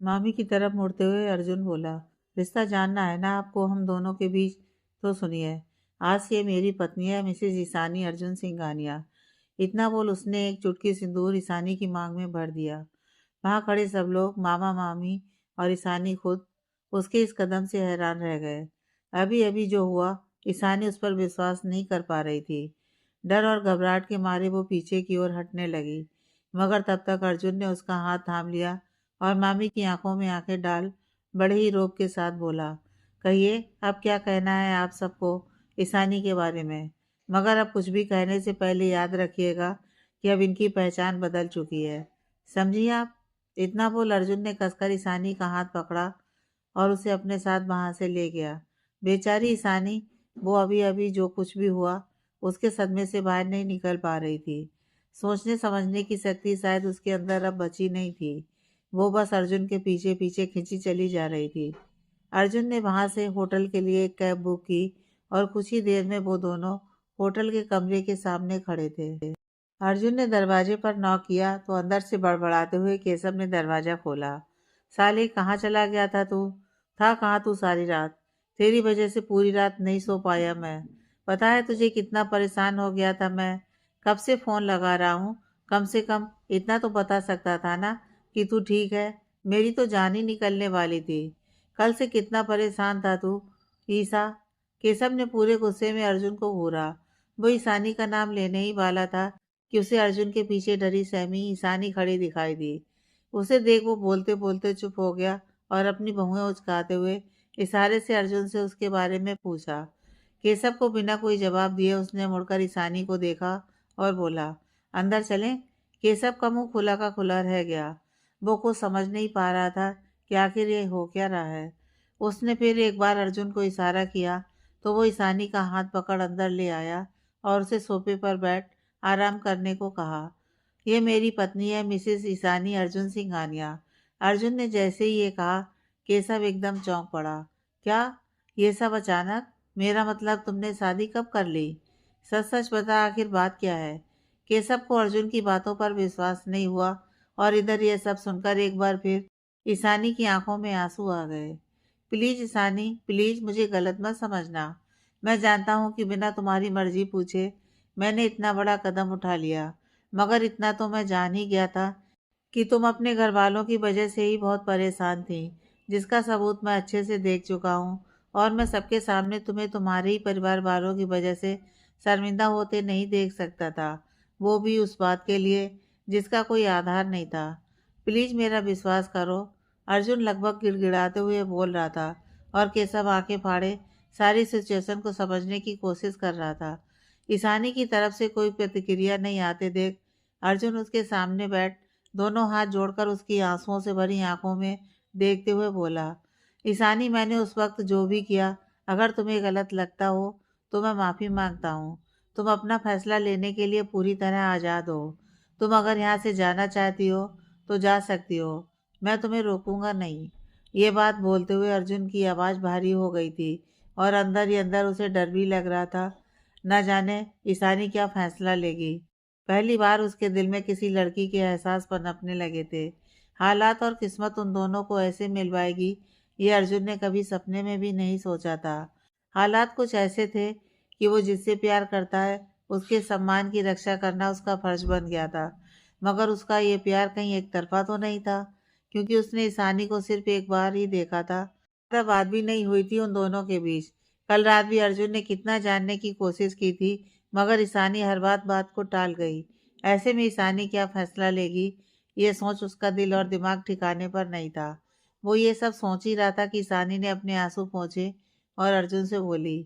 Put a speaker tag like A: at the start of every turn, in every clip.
A: मामी की तरफ मुड़ते हुए अर्जुन बोला, रिश्ता जानना है ना आपको हम दोनों के बीच? तो सुनिए, आज से ये मेरी पत्नी है, मिसेज ईशानी अर्जुन सिंघानिया। इतना बोल उसने एक चुटकी सिंदूर ईशानी की मांग में भर दिया। वहां खड़े सब लोग, मामा मामी और ईशानी खुद, उसके इस कदम से हैरान रह गए। अभी अभी जो हुआ, ईशानी उस पर विश्वास नहीं कर पा रही थी। डर और घबराहट के मारे वो पीछे की ओर हटने लगी, मगर तब तक अर्जुन ने उसका हाथ थाम लिया और मामी की आंखों में आंखें डाल बड़े ही रोब के साथ बोला, कहिए अब क्या कहना है आप सबको ईशानी के बारे में? मगर अब कुछ भी कहने से पहले याद रखिएगा कि अब इनकी पहचान बदल चुकी है, समझिए आप? इतना बोल अर्जुन ने कसकर ईशानी का हाथ पकड़ा और उसे अपने साथ वहां से ले गया। बेचारी ईशानी, वो अभी अभी जो कुछ भी हुआ उसके सदमे से बाहर नहीं निकल पा रही थी। सोचने समझने की शक्ति शायद उसके अंदर अब बची नहीं थी। वो बस अर्जुन के पीछे पीछे खिंची चली जा रही थी। अर्जुन ने वहां से होटल के लिए एक कैब बुक की और कुछ ही देर में वो दोनों होटल के कमरे के सामने खड़े थे। अर्जुन ने दरवाजे पर नॉक किया तो अंदर से बड़बड़ाते हुए केशव ने दरवाजा खोला। साले कहाँ चला गया था तू? था कहाँ तू सारी रात? तेरी वजह से पूरी रात नहीं सो पाया मैं। पता है तुझे कितना परेशान हो गया था मैं? कब से फोन लगा रहा हूँ। कम से कम इतना तो बता सकता था ना कि तू ठीक है। मेरी तो जान ही निकलने वाली थी। कल से कितना परेशान था तू ईसा। केशव ने पूरे गुस्से में अर्जुन को घूरा। वो ईशानी का नाम लेने ही वाला था कि उसे अर्जुन के पीछे डरी सहमी ईशानी खड़ी दिखाई दी। उसे देख वो बोलते बोलते चुप हो गया और अपनी भौहें उचकाते हुए इशारे से अर्जुन से उसके बारे में पूछा। केशव को बिना कोई जवाब दिए उसने मुड़कर ईशानी को देखा और बोला, अंदर चलें? केशव का मुंह खुला का खुला रह गया। वो कुछ समझ नहीं पा रहा था कि आखिर ये हो क्या रहा है। उसने फिर एक बार अर्जुन को इशारा किया तो वो ईशानी का हाथ पकड़ अंदर ले आया और उसे सोफे पर बैठ आराम करने को कहा। ये मेरी पत्नी है, मिसेस ईशानी अर्जुन सिंघानिया। अर्जुन ने जैसे ही ये कहा, केशव एकदम चौंक पड़ा। क्या? ये सब अचानक? मेरा मतलब तुमने शादी कब कर ली? सच सच बता, आखिर बात क्या है? केशव को अर्जुन की बातों पर विश्वास नहीं हुआ और इधर ये सब सुनकर एक बार फिर ईशानी की आंखों में आंसू आ गए। प्लीज ईशानी, प्लीज मुझे गलत मत समझना। मैं जानता हूँ कि बिना तुम्हारी मर्जी पूछे मैंने इतना बड़ा कदम उठा लिया, मगर इतना तो मैं जान ही गया था कि तुम अपने घर वालों की वजह से ही बहुत परेशान थी, जिसका सबूत मैं अच्छे से देख चुका हूँ। और मैं सबके सामने तुम्हें तुम्हारे ही परिवार वालों की वजह से शर्मिंदा होते नहीं देख सकता था, वो भी उस बात के लिए जिसका कोई आधार नहीं था। प्लीज मेरा विश्वास करो। अर्जुन लगभग गिड़गिड़ाते हुए बोल रहा था और केशव आंखें फाड़े सारी सिचुएशन को समझने की कोशिश कर रहा था। ईशानी की तरफ से कोई प्रतिक्रिया नहीं आते देख अर्जुन उसके सामने बैठ दोनों हाथ जोड़कर उसकी आंसुओं से भरी आंखों में देखते हुए बोला, ईशानी मैंने उस वक्त जो भी किया, अगर तुम्हें गलत लगता हो तो मैं माफ़ी मांगता हूँ। तुम अपना फैसला लेने के लिए पूरी तरह आज़ाद हो। तुम अगर यहाँ से जाना चाहती हो तो जा सकती हो, मैं तुम्हें रोकूंगा नहीं। ये बात बोलते हुए अर्जुन की आवाज़ भारी हो गई थी और अंदर ही अंदर उसे डर भी लग रहा था। न जाने ईशानी क्या फैसला लेगी। पहली बार उसके दिल में किसी लड़की के एहसास पनपने लगे थे। हालात और किस्मत उन दोनों को ऐसे मिलवाएगी, ये अर्जुन ने कभी सपने में भी नहीं सोचा था। हालात कुछ ऐसे थे कि वो जिससे प्यार करता है उसके सम्मान की रक्षा करना उसका फर्ज बन गया था। मगर उसका ये प्यार कहीं एक तरफा तो नहीं था, क्योंकि उसने ईशानी को सिर्फ एक बार ही देखा था। ज्यादा बात भी नहीं हुई थी उन दोनों के बीच। कल रात भी अर्जुन ने कितना जानने की कोशिश की थी, मगर ईशानी हर बात बात को टाल गई। ऐसे में ईशानी क्या फैसला लेगी, ये सोच उसका दिल और दिमाग ठिकाने पर नहीं था। वो ये सब सोच ही रहा था कि ईशानी ने अपने आंसू पोंछे और अर्जुन से बोली,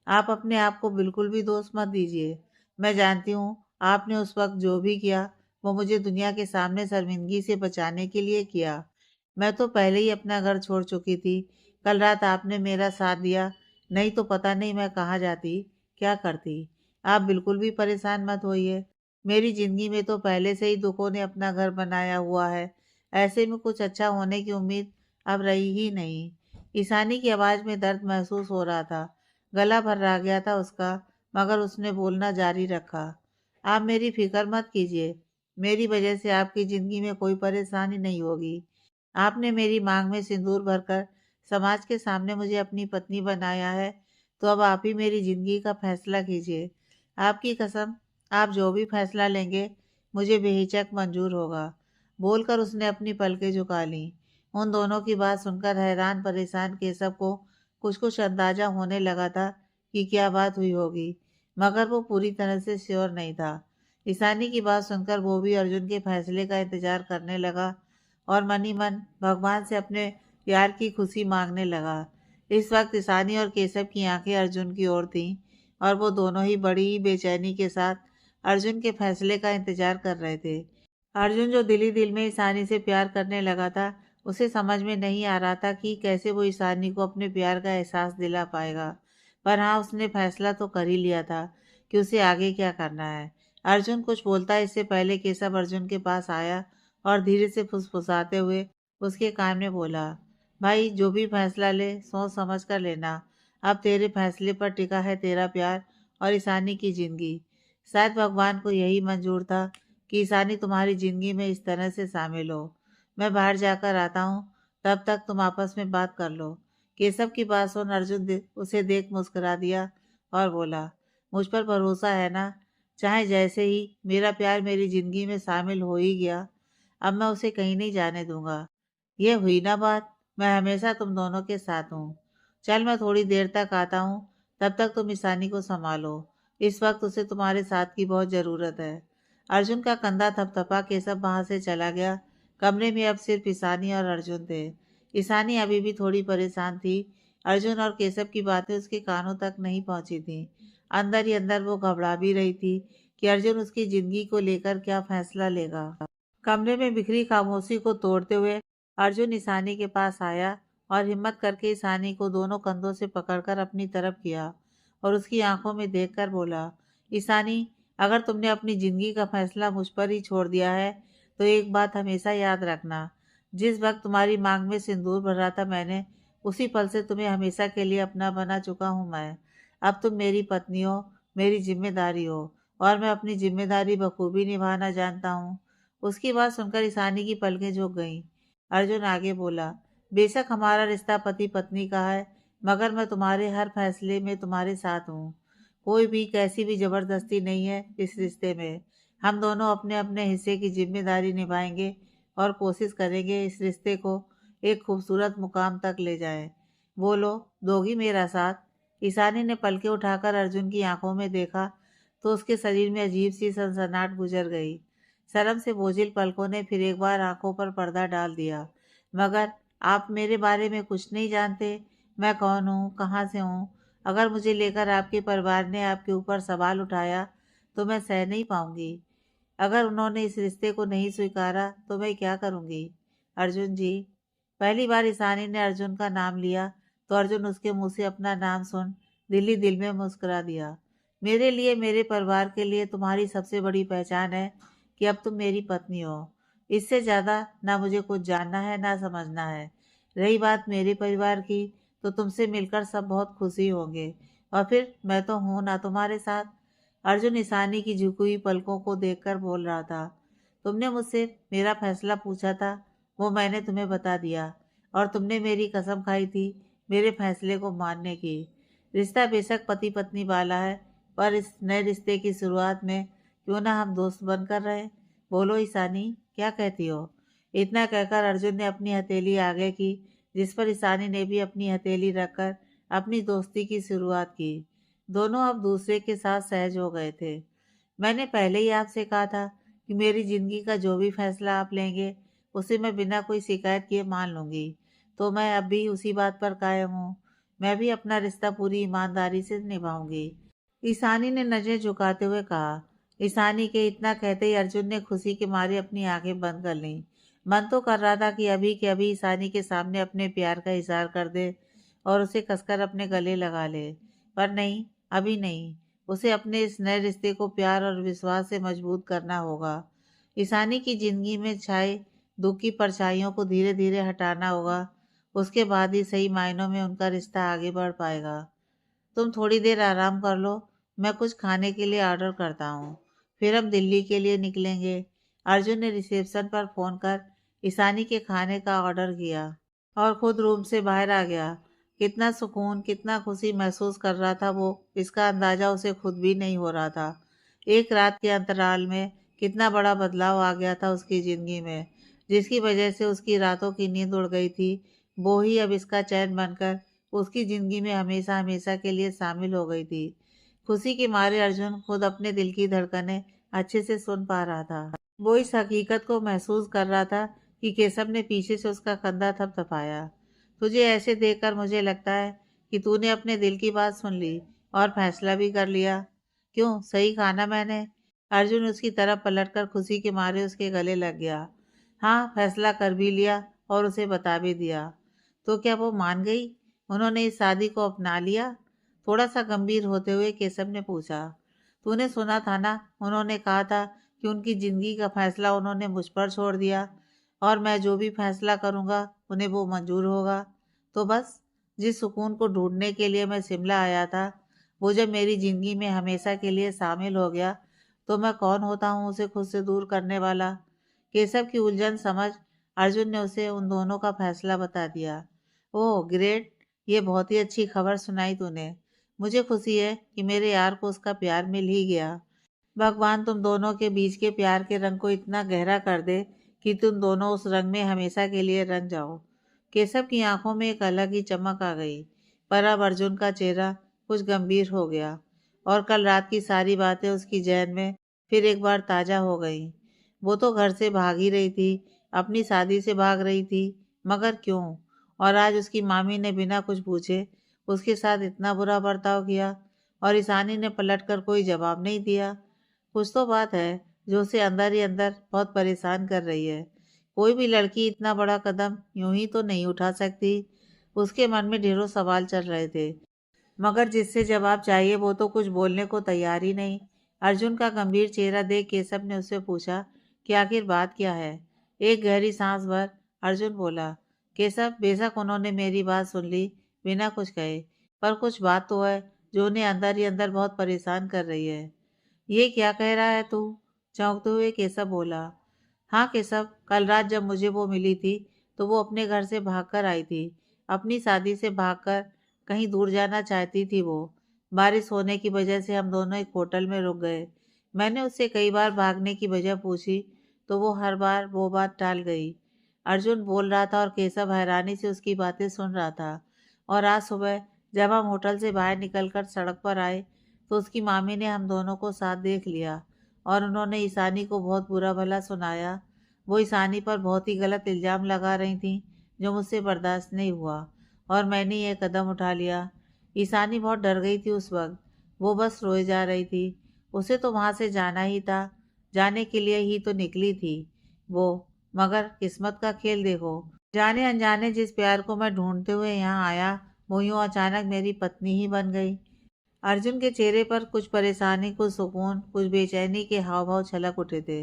A: आप अपने आप को बिल्कुल भी दोष मत दीजिए। मैं जानती हूँ आपने उस वक्त जो भी किया वो मुझे दुनिया के सामने शर्मिंदगी से बचाने के लिए किया। मैं तो पहले ही अपना घर छोड़ चुकी थी। कल रात आपने मेरा साथ दिया, नहीं तो पता नहीं मैं कहाँ जाती, क्या करती। आप बिल्कुल भी परेशान मत होइए। मेरी जिंदगी में तो पहले से ही दुखों ने अपना घर बनाया हुआ है। ऐसे में कुछ अच्छा होने की उम्मीद अब रही ही नहीं। ईशानी की आवाज़ में दर्द महसूस हो रहा था। गला भर्रा गया था उसका, मगर उसने बोलना जारी रखा। आप मेरी फिक्र मत कीजिए। मेरी वजह से आपकी ज़िंदगी में कोई परेशानी नहीं होगी। आपने मेरी मांग में सिंदूर भरकर समाज के सामने मुझे अपनी पत्नी बनाया है, तो अब आप ही मेरी ज़िंदगी का फैसला कीजिए। आपकी कसम, आप जो भी फैसला लेंगे मुझे बेहिचक मंजूर होगा। बोलकर उसने अपनी पलकें झुका लीं। उन दोनों की बात सुनकर हैरान परेशान केशव को कुछ कुछ अंदाजा होने लगा था कि क्या बात हुई होगी, मगर वो पूरी तरह से श्योर नहीं था। ईशानी की बात सुनकर वो भी अर्जुन के फैसले का इंतजार करने लगा और मन ही मन भगवान से अपने प्यार की खुशी मांगने लगा। इस वक्त ईशानी और केशव की आंखें अर्जुन की ओर थीं और वो दोनों ही बड़ी ही बेचैनी के साथ अर्जुन के फैसले का इंतजार कर रहे थे। अर्जुन जो दिली दिल में ईशानी से प्यार करने लगा था, उसे समझ में नहीं आ रहा था कि कैसे वो ईशानी को अपने प्यार का एहसास दिला पाएगा। पर हाँ, उसने फैसला तो कर ही लिया था कि उसे आगे क्या करना है। अर्जुन कुछ बोलता इससे पहले केशव अर्जुन के पास आया और धीरे से फुसफुसाते हुए उसके कान में बोला, भाई जो भी फैसला ले सोच समझ कर लेना। अब तेरे फैसले पर टिका है तेरा प्यार और ईशानी की जिंदगी। शायद भगवान को यही मंजूर था कि ईशानी तुम्हारी जिंदगी में इस तरह से शामिल हो। मैं बाहर जाकर आता हूँ, तब तक तुम आपस में बात कर लो। केशव की बात सुन अर्जुन उसे देख मुस्कुरा दिया और बोला, मुझ पर भरोसा है ना? चाहे जैसे ही मेरा प्यार मेरी जिंदगी में शामिल हो ही गया, अब मैं उसे कहीं नहीं जाने दूंगा। ये हुई ना बात, मैं हमेशा तुम दोनों के साथ हूँ। चल मैं थोड़ी देर तक आता हूँ, तब तक तुम ईशानी को संभालो। इस वक्त उसे तुम्हारे साथ की बहुत ज़रूरत है। अर्जुन का कंधा थपथपा केशव वहाँ से चला गया। कमरे में अब सिर्फ ईशानी और अर्जुन थे। ईशानी अभी भी थोड़ी परेशान थी। अर्जुन और केशव की बातें उसके कानों तक नहीं पहुँची थीं। अंदर ही अंदर वो घबरा भी रही थी कि अर्जुन उसकी ज़िंदगी को लेकर क्या फैसला लेगा। कमरे में बिखरी खामोशी को तोड़ते हुए अर्जुन ईशानी के पास आया और हिम्मत करके ईशानी को दोनों कंधों से पकड़कर अपनी तरफ किया और उसकी आंखों में देखकर बोला, ईशानी, अगर तुमने अपनी ज़िंदगी का फैसला मुझ पर ही छोड़ दिया है, तो एक बात हमेशा याद रखना। जिस वक्त तुम्हारी मांग में सिंदूर भरा था मैंने, उसी पल से तुम्हें हमेशा के लिए अपना बना चुका हूँ मैं। अब तुम मेरी पत्नी हो, मेरी जिम्मेदारी हो, और मैं अपनी जिम्मेदारी बखूबी निभाना जानता हूँ। उसकी बात सुनकर ईशानी की पलकें झुक गईं। अर्जुन आगे बोला, बेशक हमारा रिश्ता पति पत्नी का है, मगर मैं तुम्हारे हर फैसले में तुम्हारे साथ हूँ। कोई भी कैसी भी जबरदस्ती नहीं है इस रिश्ते में। हम दोनों अपने अपने हिस्से की जिम्मेदारी निभाएंगे और कोशिश करेंगे इस रिश्ते को एक खूबसूरत मुकाम तक ले जाएं। बोलो, दोगी मेरा साथ? ईशानी ने पलकें उठाकर अर्जुन की आंखों में देखा तो उसके शरीर में अजीब सी सनसनाहट गुजर गई। शर्म से बोझिल पलकों ने फिर एक बार आंखों पर पर्दा डाल दिया। मगर आप मेरे बारे में कुछ नहीं जानते। मैं कौन हूँ, कहाँ से हूँ? अगर मुझे लेकर आपके परिवार ने आपके ऊपर सवाल उठाया तो मैं सह नहीं पाऊंगी। अगर उन्होंने इस रिश्ते को नहीं स्वीकारा तो मैं क्या करूंगी? अर्जुन जी। पहली बार ईशानी ने अर्जुन का नाम लिया तो अर्जुन उसके मुंह से अपना नाम सुन दिल ही दिल में मुस्कुरा दिया। मेरे लिए, मेरे परिवार के लिए तुम्हारी सबसे बड़ी पहचान है कि अब तुम मेरी पत्नी हो। इससे ज़्यादा ना मुझे कुछ जानना है ना समझना है। रही बात मेरे परिवार की, तो तुमसे मिलकर सब बहुत खुशी होंगे, और फिर मैं तो हूँ ना तुम्हारे साथ। अर्जुन ईशानी की झुकी हुई पलकों को देखकर बोल रहा था, तुमने मुझसे मेरा फैसला पूछा था, वो मैंने तुम्हें बता दिया, और तुमने मेरी कसम खाई थी मेरे फैसले को मानने की। रिश्ता बेशक पति पत्नी वाला है, पर इस नए रिश्ते की शुरुआत में क्यों ना हम दोस्त बनकर रहें? बोलो ईशानी, क्या कहती हो? इतना कहकर अर्जुन ने अपनी हथेली आगे की, जिस पर ईशानी ने भी अपनी हथेली रखकर अपनी दोस्ती की शुरुआत की। दोनों अब दूसरे के साथ सहज हो गए थे। मैंने पहले ही आपसे कहा था कि मेरी ज़िंदगी का जो भी फैसला आप लेंगे, उसे मैं बिना कोई शिकायत किए मान लूँगी। तो मैं अब भी उसी बात पर कायम हूँ। मैं भी अपना रिश्ता पूरी ईमानदारी से निभाऊंगी। ईशानी ने नजरें झुकाते हुए कहा। ईशानी के इतना कहते ही अर्जुन ने खुशी के मारे अपनी आंखें बंद कर लीं। मन तो कर रहा था कि अभी के अभी ईशानी के सामने अपने प्यार का इजहार कर दे और उसे कसकर अपने गले लगा ले, पर नहीं, अभी नहीं। उसे अपने इस नए रिश्ते को प्यार और विश्वास से मजबूत करना होगा। ईशानी की जिंदगी में छाए दुख की परछाइयों को धीरे धीरे हटाना होगा। उसके बाद ही सही मायनों में उनका रिश्ता आगे बढ़ पाएगा। तुम थोड़ी देर आराम कर लो, मैं कुछ खाने के लिए ऑर्डर करता हूँ, फिर हम दिल्ली के लिए निकलेंगे। अर्जुन ने रिसेप्शन पर फ़ोन कर ईशानी के खाने का ऑर्डर किया और खुद रूम से बाहर आ गया। कितना सुकून, कितना खुशी महसूस कर रहा था वो, इसका अंदाजा उसे खुद भी नहीं हो रहा था। एक रात के अंतराल में कितना बड़ा बदलाव आ गया था उसकी ज़िंदगी में, जिसकी वजह से उसकी रातों की नींद उड़ गई थी। वो ही अब इसका चैन बनकर उसकी ज़िंदगी में हमेशा हमेशा के लिए शामिल हो गई थी। खुशी के मारे अर्जुन खुद अपने दिल की धड़कनें अच्छे से सुन पा रहा था। वो इस हकीकत को महसूस कर रहा था कि केशव ने पीछे से उसका कंधा थपथपाया। तुझे ऐसे देखकर मुझे लगता है कि तूने अपने दिल की बात सुन ली और फैसला भी कर लिया। क्यों, सही कहा ना मैंने? अर्जुन उसकी तरफ पलटकर खुशी के मारे उसके गले लग गया। हाँ, फैसला कर भी लिया और उसे बता भी दिया। तो क्या वो मान गई? उन्होंने इस शादी को अपना लिया? थोड़ा सा गंभीर होते हुए केशव ने पूछा। तूने सुना था ना, उन्होंने कहा था कि उनकी जिंदगी का फैसला उन्होंने मुझ पर छोड़ दिया और मैं जो भी फैसला करूंगा उन्हें वो मंजूर होगा। तो बस, जिस सुकून को ढूंढने के लिए मैं शिमला आया था, वो जब मेरी जिंदगी में हमेशा के लिए शामिल हो गया, तो मैं कौन होता हूँ उसे खुद से दूर करने वाला? केशव की उलझन समझ अर्जुन ने उसे उन दोनों का फैसला बता दिया। ओह ग्रेट, ये बहुत ही अच्छी खबर सुनाई तूने। मुझे खुशी है कि मेरे यार को उसका प्यार मिल ही गया। भगवान तुम दोनों के बीच के प्यार के रंग को इतना गहरा कर दे कि तुम दोनों उस रंग में हमेशा के लिए रंग जाओ। केशव की आंखों में एक अलग ही चमक आ गई, पर अब अर्जुन का चेहरा कुछ गंभीर हो गया और कल रात की सारी बातें उसकी जहन में फिर एक बार ताजा हो गईं। वो तो घर से भाग ही रही थी, अपनी शादी से भाग रही थी, मगर क्यों? और आज उसकी मामी ने बिना कुछ पूछे उसके साथ इतना बुरा बर्ताव किया और ईशानी ने पलटकर कोई जवाब नहीं दिया। कुछ तो बात है जो उसे अंदर ही अंदर बहुत परेशान कर रही है। कोई भी लड़की इतना बड़ा कदम यूं ही तो नहीं उठा सकती। उसके मन में ढेरों सवाल चल रहे थे, मगर जिससे जवाब चाहिए वो तो कुछ बोलने को तैयार ही नहीं। अर्जुन का गंभीर चेहरा देख केशव ने उससे पूछा कि आखिर बात क्या है। एक गहरी सांस भर अर्जुन बोला, केशव, बेशक उन्होंने मेरी बात सुन ली बिना कुछ कहे, पर कुछ बात तो है जो उन्हें अंदर ही अंदर बहुत परेशान कर रही है। ये क्या कह रहा है तू? चौंकते हुए केशव बोला। हाँ केशव, कल रात जब मुझे वो मिली थी तो वो अपने घर से भागकर आई थी। अपनी शादी से भागकर कहीं दूर जाना चाहती थी वो। बारिश होने की वजह से हम दोनों एक होटल में रुक गए। मैंने उससे कई बार भागने की वजह पूछी तो वो हर बार वो बात टाल गई। अर्जुन बोल रहा था और केशव हैरानी से उसकी बातें सुन रहा था। और आज सुबह जब हम होटल से बाहर निकलकर सड़क पर आए तो उसकी मामी ने हम दोनों को साथ देख लिया और उन्होंने ईशानी को बहुत बुरा भला सुनाया। वो ईशानी पर बहुत ही गलत इल्ज़ाम लगा रही थी, जो मुझसे बर्दाश्त नहीं हुआ और मैंने ये कदम उठा लिया। ईशानी बहुत डर गई थी उस वक्त, वो बस रोए जा रही थी। उसे तो वहाँ से जाना ही था, जाने के लिए ही तो निकली थी वो, मगर किस्मत का खेल देखो। जाने अनजाने जिस प्यार को मैं ढूंढते हुए यहाँ आया, वो यूँ अचानक मेरी पत्नी ही बन गई। अर्जुन के चेहरे पर कुछ परेशानी, कुछ सुकून, कुछ बेचैनी के हाव भाव छलक उठे थे।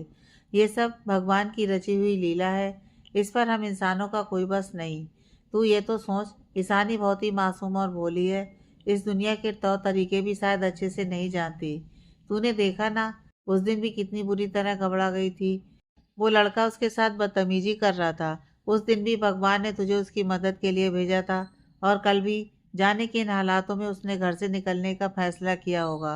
A: ये सब भगवान की रची हुई लीला है, इस पर हम इंसानों का कोई बस नहीं। तू ये तो सोच, ईशानी बहुत ही मासूम और भोली है, इस दुनिया के तौर तरीके भी शायद अच्छे से नहीं जानती। तूने देखा ना, उस दिन भी कितनी बुरी तरह घबरा गई थी। वो लड़का उसके साथ बदतमीजी कर रहा था। उस दिन भी भगवान ने तुझे उसकी मदद के लिए भेजा था और कल भी जाने किन हालातों में उसने घर से निकलने का फैसला किया होगा,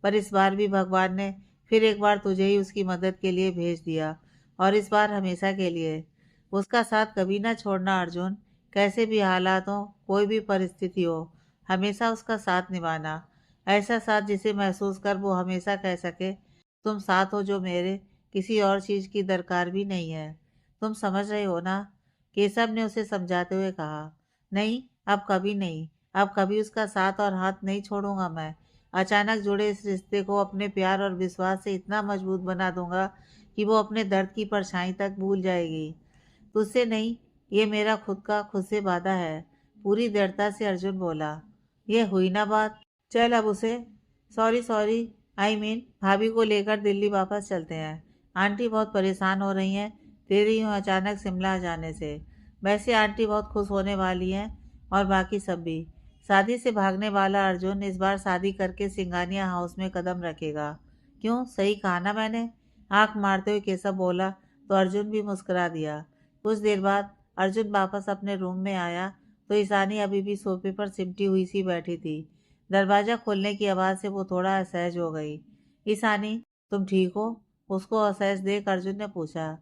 A: पर इस बार भी भगवान ने फिर एक बार तुझे ही उसकी मदद के लिए भेज दिया, और इस बार हमेशा के लिए। उसका साथ कभी ना छोड़ना अर्जुन, कैसे भी हालात हो, कोई भी परिस्थिति हो, हमेशा उसका साथ निभाना। ऐसा साथ जिसे महसूस कर वो हमेशा कह सके, तुम साथ हो जो मेरे किसी और चीज़ की दरकार भी नहीं है। तुम समझ रहे हो ना? केशव ने उसे समझाते हुए कहा। नहीं, अब कभी नहीं। अब कभी उसका साथ और हाथ नहीं छोड़ूंगा मैं। अचानक जुड़े इस रिश्ते को अपने प्यार और विश्वास से इतना मजबूत बना दूंगा कि वो अपने दर्द की परछाई तक भूल जाएगी। तुझसे नहीं, ये मेरा खुद का खुद से वादा है। पूरी दृढ़ता से अर्जुन बोला। ये हुई ना बात। चल अब उसे, सॉरी सॉरी, आई मीन भाभी को लेकर दिल्ली वापस चलते हैं। आंटी बहुत परेशान हो रही हैं तेरी यूँ अचानक शिमला जाने से। वैसे आंटी बहुत खुश होने वाली हैं और बाकी सब भी। शादी से भागने वाला अर्जुन इस बार शादी करके सिंगानिया हाउस में कदम रखेगा। क्यों, सही कहा ना मैंने? आंख मारते हुए केशव बोला तो अर्जुन भी मुस्कुरा दिया। कुछ देर बाद अर्जुन वापस अपने रूम में आया तो ईशानी अभी भी सोफे पर सिमटी हुई सी बैठी थी। दरवाजा खोलने की आवाज़ से वो थोड़ा असहज हो गई। ईशानी, तुम ठीक हो? उसको असहज देख अर्जुन ने पूछा।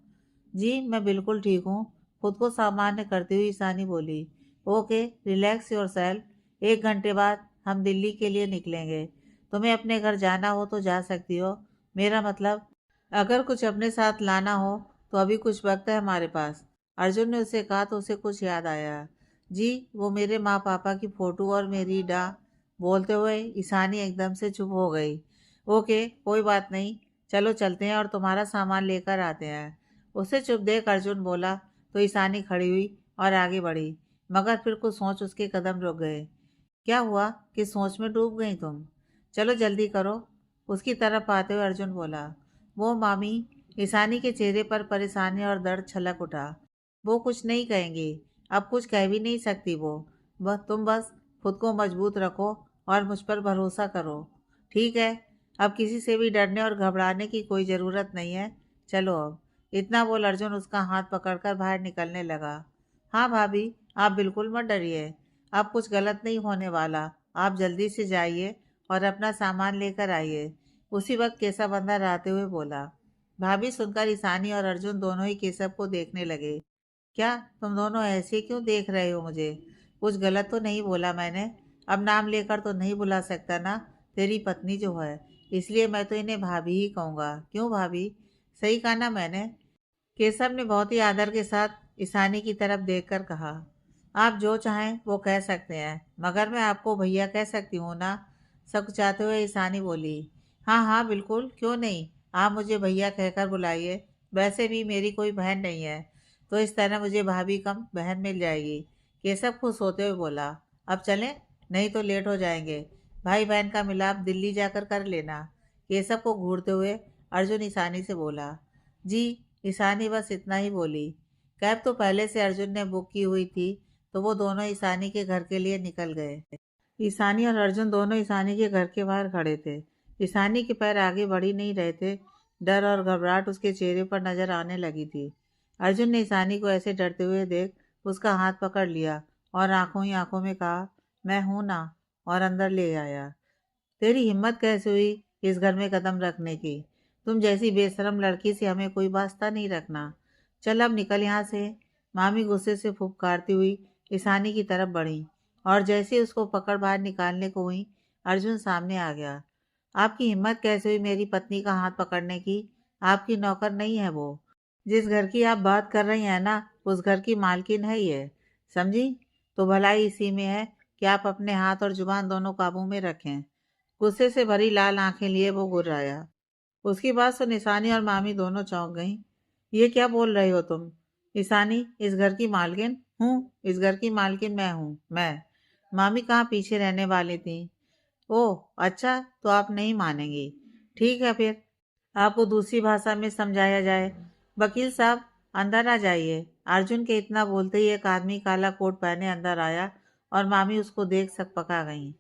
A: जी मैं बिल्कुल ठीक हूँ। खुद को सामान्य करती हुई ईशानी बोली। Okay, relax your self. 1 घंटे बाद हम दिल्ली के लिए निकलेंगे। तुम्हें अपने घर जाना हो तो जा सकती हो। मेरा मतलब, अगर कुछ अपने साथ लाना हो तो अभी कुछ वक्त है हमारे पास। अर्जुन ने उसे कहा तो उसे कुछ याद आया। जी वो मेरे माँ पापा की फ़ोटो और मेरी डा। बोलते हुए ईशानी एकदम से चुप हो गई। ओके कोई बात नहीं, चलो चलते हैं और तुम्हारा सामान लेकर आते हैं। उसे चुप देख अर्जुन बोला तो ईशानी खड़ी हुई और आगे बढ़ी, मगर फिर कुछ सोच उसके कदम रुक गए। क्या हुआ कि सोच में डूब गई तुम? चलो जल्दी करो। उसकी तरफ आते हुए अर्जुन बोला। वो मामी। ईशानी के चेहरे पर परेशानी और दर्द छलक उठा। वो कुछ नहीं कहेंगी, अब कुछ कह भी नहीं सकती वो। तुम बस खुद को मजबूत रखो और मुझ पर भरोसा करो। ठीक है, अब किसी से भी डरने और घबराने की कोई ज़रूरत नहीं है। चलो अब। इतना बोल अर्जुन उसका हाथ पकड़कर बाहर निकलने लगा। हाँ भाभी, आप बिल्कुल मत डरिए। अब कुछ गलत नहीं होने वाला। आप जल्दी से जाइए और अपना सामान लेकर आइए। उसी वक्त केशव अंदर आते हुए बोला। भाभी सुनकर ईशानी और अर्जुन दोनों ही केशव को देखने लगे। क्या तुम दोनों ऐसे क्यों देख रहे हो मुझे? कुछ गलत तो नहीं बोला मैंने? अब नाम लेकर तो नहीं बुला सकता ना, तेरी पत्नी जो है। इसलिए मैं तो इन्हें भाभी ही कहूँगा। क्यों भाभी? सही कहा ना मैंने? केशव ने बहुत ही आदर के साथ ईशानी की तरफ देखकर कहा। आप जो चाहें वो कह सकते हैं, मगर मैं आपको भैया कह सकती हूँ ना? सकुचाते हुए ईशानी बोली। हाँ हाँ बिल्कुल, क्यों नहीं। आप मुझे भैया कहकर बुलाइए। वैसे भी मेरी कोई बहन नहीं है, तो इस तरह मुझे भाभी कम बहन मिल जाएगी। केशव खुश होते हुए बोला। अब चलें, नहीं तो लेट हो जाएंगे। भाई बहन का मिलाप दिल्ली जाकर कर लेना। केशव को घूरते हुए अर्जुन ईशानी से बोला। जी। ईशानी बस इतना ही बोली। कैब तो पहले से अर्जुन ने बुक की हुई थी, तो वो दोनों ईशानी के घर के लिए निकल गए। ईशानी और अर्जुन दोनों ईशानी के घर के बाहर खड़े थे। ईशानी के पैर आगे बढ़ ही नहीं रहे थे। डर और घबराहट उसके चेहरे पर नजर आने लगी थी। अर्जुन ने ईशानी को ऐसे डरते हुए देख उसका हाथ पकड़ लिया और आंखों ही आंखों में कहा, मैं हूं ना, और अंदर ले आया। तेरी हिम्मत कैसे हुई इस घर में कदम रखने की? तुम जैसी बेशरम लड़की से हमें कोई वास्ता नहीं रखना। चल अब निकल यहाँ से। मामी गुस्से से फुफकारती हुई ईशानी की तरफ बढ़ी और जैसे ही उसको पकड़ बाहर निकालने को हुई, अर्जुन सामने आ गया। आपकी हिम्मत कैसे हुई मेरी पत्नी का हाथ पकड़ने की? आपकी नौकर नहीं है वो। जिस घर की आप बात कर रही हैं ना, उस घर की मालकिन है ये। समझी? तो भलाई इसी में है कि आप अपने हाथ और जुबान दोनों काबू में रखें। गुस्से से भरी लाल आंखें लिए वो गुर्राया। उसकी बात सुन ईशानी और मामी दोनों चौंक गईं। ये क्या बोल रहे हो तुम? ईशानी, इस घर की मालकिन हूँ। इस घर की मालकिन मैं हूँ, मैं। मामी कहाँ पीछे रहने वाली थी। ओह अच्छा, तो आप नहीं मानेंगी। ठीक है फिर, आपको दूसरी भाषा में समझाया जाए। वकील साहब, अंदर आ जाइए। अर्जुन के इतना बोलते ही एक आदमी काला कोट पहने अंदर आया और मामी उसको देख सकपका गईं।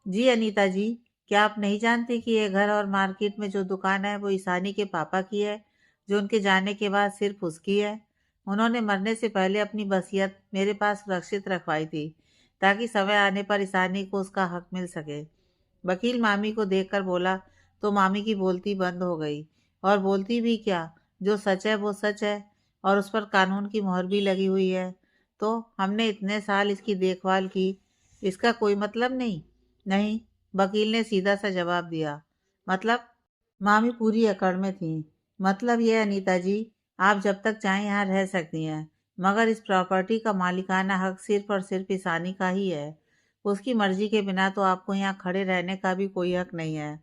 A: जी अनीता जी, क्या आप नहीं जानती कि ये घर और मार्केट में जो दुकान है वो ईशानी के पापा की है, जो उनके जाने के बाद सिर्फ उसकी है। उन्होंने मरने से पहले अपनी वसीयत मेरे पास सुरक्षित रखवाई थी, ताकि समय आने पर ईशानी को उसका हक मिल सके। वकील मामी को देखकर बोला तो मामी की बोलती बंद हो गई। और बोलती भी क्या, जो सच है वो सच है और उस पर कानून की मोहर भी लगी हुई है। तो हमने इतने साल इसकी देखभाल की, इसका कोई मतलब नहीं? नहीं, वकील ने सीधा सा जवाब दिया। मतलब? मामी पूरी अकड़ में थी। मतलब ये अनीता जी, आप जब तक चाहें यहाँ रह सकती हैं, मगर इस प्रॉपर्टी का मालिकाना हक सिर्फ और सिर्फ ईशानी का ही है। उसकी मर्जी के बिना तो आपको यहाँ खड़े रहने का भी कोई हक नहीं है।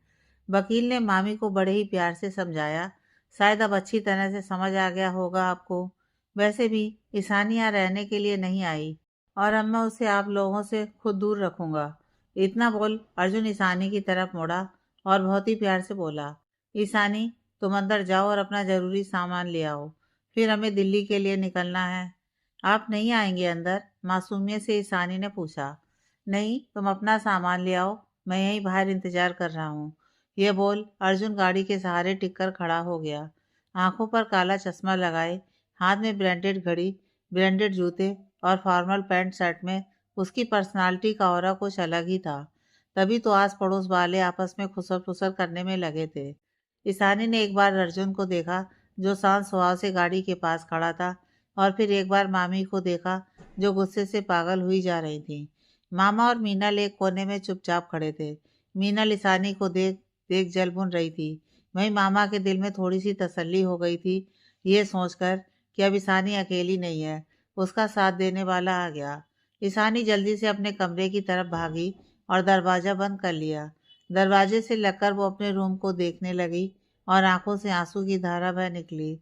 A: वकील ने मामी को बड़े ही प्यार से समझाया। शायद अब अच्छी तरह से समझ आ गया होगा आपको। वैसे भी ईशानी यहाँ रहने के लिए नहीं आई और अब मैं उसे आप लोगों से खुद दूर रखूंगा। इतना बोल अर्जुन ईशानी की तरफ मुड़ा और बहुत ही प्यार से बोला। ईशानी, तुम अंदर जाओ और अपना ज़रूरी सामान ले आओ, फिर हमें दिल्ली के लिए निकलना है। आप नहीं आएंगे अंदर? मासूमियत से ईशानी ने पूछा। नहीं, तुम अपना सामान ले आओ, मैं यहीं बाहर इंतजार कर रहा हूँ। ये बोल अर्जुन गाड़ी के सहारे टिक कर खड़ा हो गया। आंखों पर काला चश्मा लगाए, हाथ में ब्रांडेड घड़ी ब्रांडेड जूते और फॉर्मल पैंट शर्ट में उसकी पर्सनालिटी का ऑरा कुछ अलग ही था। तभी तो आस पड़ोस वाले आपस में खुसर फुसर करने में लगे थे। ईशानी ने एक बार अर्जुन को देखा, जो शांत स्वभाव से गाड़ी के पास खड़ा था, और फिर एक बार मामी को देखा, जो गुस्से से पागल हुई जा रही थी। मामा और मीनल एक कोने में चुपचाप खड़े थे। मीनल ईशानी को देख देख जल भुन रही थी। वहीं मामा के दिल में थोड़ी सी तसल्ली हो गई थी, ये सोचकर कि अब ईशानी अकेली नहीं है, उसका साथ देने वाला आ गया। ईशानी जल्दी से अपने कमरे की तरफ भागी और दरवाज़ा बंद कर लिया। दरवाजे से लगकर वो अपने रूम को देखने लगी और आंखों से आंसू की धारा बह निकली।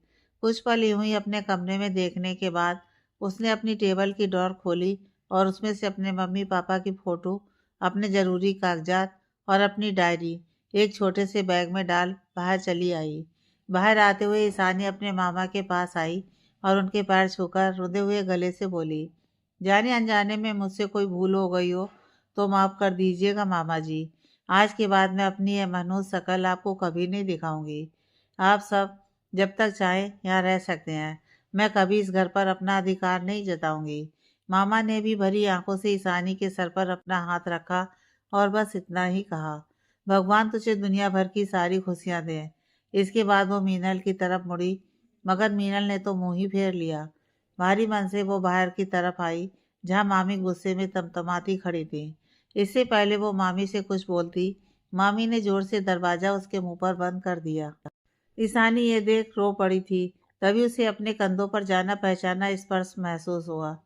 A: कुछ पल यूं ही अपने कमरे में देखने के बाद उसने अपनी टेबल की ड्रॉर खोली और उसमें से अपने मम्मी पापा की फ़ोटो, अपने ज़रूरी कागजात और अपनी डायरी एक छोटे से बैग में डाल बाहर चली आई। बाहर आते हुए ईशानी अपने मामा के पास आई और उनके पैर छूकर रुंधे हुए गले से बोली, जाने अनजाने में मुझसे कोई भूल हो गई हो तो माफ़ कर दीजिएगा मामा जी। आज के बाद मैं अपनी यह मनहूस शकल आपको कभी नहीं दिखाऊंगी। आप सब जब तक चाहें यहाँ रह सकते हैं। मैं कभी इस घर पर अपना अधिकार नहीं जताऊंगी। मामा ने भी भरी आंखों से ईशानी के सर पर अपना हाथ रखा और बस इतना ही कहा, भगवान तुझे दुनिया भर की सारी खुशियाँ दें। इसके बाद वो मीनल की तरफ मुड़ी, मगर मीनल ने तो मुंह ही फेर लिया। भारी मन से वो बाहर की तरफ आई, जहाँ मामी गुस्से में तमतमाती खड़ी थी। इससे पहले वो मामी से कुछ बोलती, मामी ने जोर से दरवाजा उसके मुंह पर बंद कर दिया। ईशानी ये देख रो पड़ी थी। तभी उसे अपने कंधों पर जाना पहचाना स्पर्श महसूस हुआ।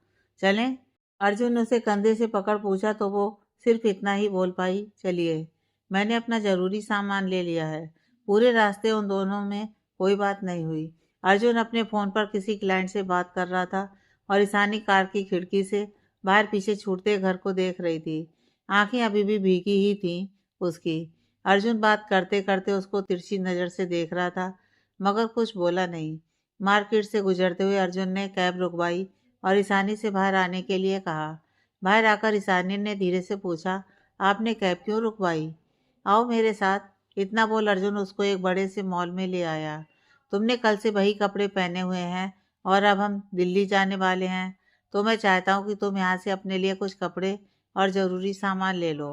A: चलें? अर्जुन ने उसे कंधे से पकड़ पूछा तो वो सिर्फ इतना ही बोल पाई, चलिए। मैंने अपना जरूरी सामान ले लिया है। पूरे रास्ते उन दोनों में कोई बात नहीं हुई। अर्जुन अपने फ़ोन पर किसी क्लाइंट से बात कर रहा था और ईशानी कार की खिड़की से बाहर पीछे छूटते घर को देख रही थी। आंखें अभी भी भीगी ही थीं उसकी। अर्जुन बात करते करते उसको तिरछी नज़र से देख रहा था, मगर कुछ बोला नहीं। मार्केट से गुजरते हुए अर्जुन ने कैब रुकवाई और ईशानी से बाहर आने के लिए कहा। बाहर आकर ईशानी ने धीरे से पूछा, आपने कैब क्यों रुकवाई? आओ मेरे साथ। इतना बोल अर्जुन उसको एक बड़े से मॉल में ले आया। तुमने कल से वही कपड़े पहने हुए हैं और अब हम दिल्ली जाने वाले हैं, तो मैं चाहता हूँ कि तुम यहाँ से अपने लिए कुछ कपड़े और ज़रूरी सामान ले लो।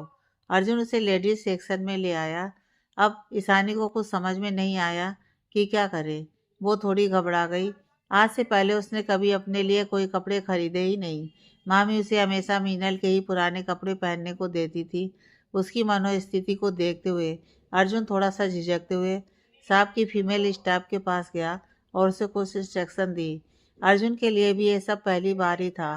A: अर्जुन उसे लेडीज सेक्शन में ले आया। अब ईशानी को कुछ समझ में नहीं आया कि क्या करे। वो थोड़ी घबरा गई। आज से पहले उसने कभी अपने लिए कोई कपड़े खरीदे ही नहीं। मामी उसे हमेशा मीनल के ही पुराने कपड़े पहनने को देती थी। उसकी मनोस्थिति को देखते हुए अर्जुन थोड़ा सा झिझकते हुए साहब की फीमेल स्टाफ के पास गया और उसे कुछ इंस्ट्रक्शन दी। अर्जुन के लिए भी ये सब पहली बार ही था।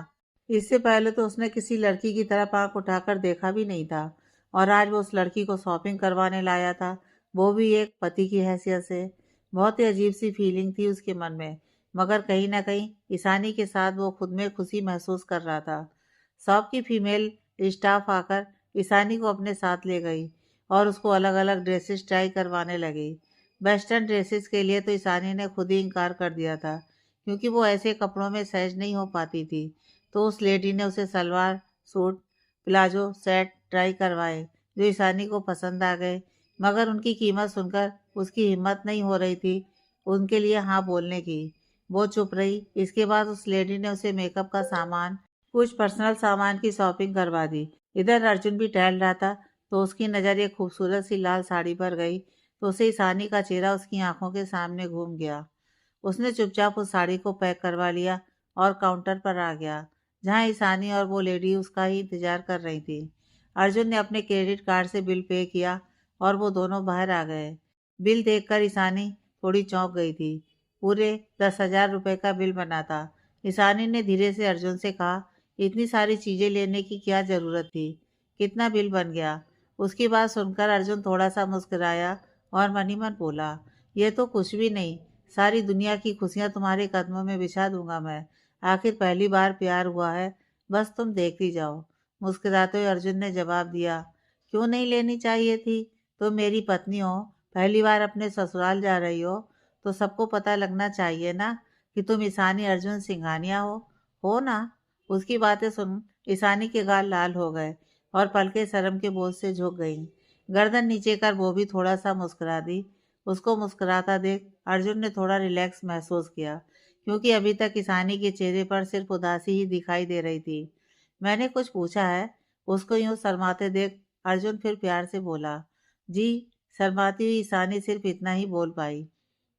A: इससे पहले तो उसने किसी लड़की की तरफ आंख उठाकर देखा भी नहीं था, और आज वो उस लड़की को शॉपिंग करवाने लाया था, वो भी एक पति की हैसियत से। बहुत ही अजीब सी फीलिंग थी उसके मन में, मगर कहीं ना कहीं ईशानी के साथ वो खुद में खुशी महसूस कर रहा था। शॉप की फीमेल स्टाफ आकर ईशानी को अपने साथ ले गई और उसको अलग अलग ड्रेसेस ट्राई करवाने लगी। वेस्टर्न ड्रेसेस के लिए तो ईशानी ने खुद ही इनकार कर दिया था, क्योंकि वो ऐसे कपड़ों में सहज नहीं हो पाती थी। तो उस लेडी ने उसे salwar suit, palazzo set try करवाए, जो ईशानी को पसंद आ गए, मगर उनकी कीमत सुनकर उसकी हिम्मत नहीं हो रही थी उनके लिए हाँ बोलने की। वो चुप रही। इसके बाद उस लेडी ने उसे मेकअप का सामान, कुछ पर्सनल सामान की शॉपिंग करवा दी। इधर अर्जुन भी टहल रहा था, तो उसकी नज़र एक खूबसूरत सी लाल साड़ी पर गई, तो उसे ईशानी का चेहरा उसकी आंखों के सामने घूम गया। उसने चुपचाप उस साड़ी को पैक करवा लिया और काउंटर पर आ गया, जहां ईशानी और वो लेडी उसका ही इंतजार कर रही थी। अर्जुन ने अपने क्रेडिट कार्ड से बिल पे किया और वो दोनों बाहर आ गए। बिल देखकर ईशानी थोड़ी चौंक गई थी। पूरे 10,000 रुपये का बिल बना था। ईशानी ने धीरे से अर्जुन से कहा, इतनी सारी चीज़ें लेने की क्या ज़रूरत थी? कितना बिल बन गया? उसकी बात सुनकर अर्जुन थोड़ा सा मुस्कुराया और मन ही मन बोला, यह तो कुछ भी नहीं। सारी दुनिया की खुशियाँ तुम्हारे कदमों में बिछा दूंगा मैं। आखिर पहली बार प्यार हुआ है, बस तुम देखती जाओ। मुस्कुराते हुए अर्जुन ने जवाब दिया, क्यों नहीं लेनी चाहिए थी? तुम मेरी पत्नी हो, पहली बार अपने ससुराल जा रही हो, तो सबको पता लगना चाहिए ना कि तुम ईशानी अर्जुन सिंघानिया हो ना? उसकी बातें सुन ईशानी के गाल लाल हो गए और पलकें शर्म के बोझ से झुक गईं। गर्दन नीचे कर वो भी थोड़ा सा मुस्कुरा दी। उसको मुस्कुराता देख अर्जुन ने थोड़ा रिलैक्स महसूस किया, क्योंकि अभी तक ईशानी के चेहरे पर सिर्फ उदासी ही दिखाई दे रही थी। मैंने कुछ पूछा है? उसको यूं शर्माते देख अर्जुन फिर प्यार से बोला। जी। शर्माती हुई ईशानी सिर्फ इतना ही बोल पाई।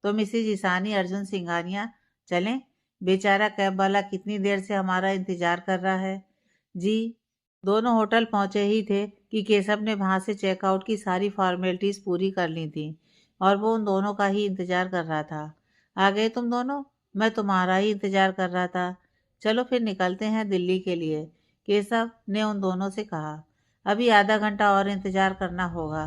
A: तो मिसेज ईशानी अर्जुन सिंघानिया, चलें? बेचारा कैब वाला कितनी देर से हमारा इंतजार कर रहा है। जी। दोनों होटल पहुंचे ही थे कि केशव ने वहां से चेकआउट की सारी फॉर्मेलिटीज पूरी कर ली थी और वो उन दोनों का ही इंतजार कर रहा था। आ गए तुम दोनों? मैं तुम्हारा ही इंतजार कर रहा था। चलो फिर निकलते हैं दिल्ली के लिए, केशव ने उन दोनों से कहा। अभी आधा घंटा और इंतजार करना होगा,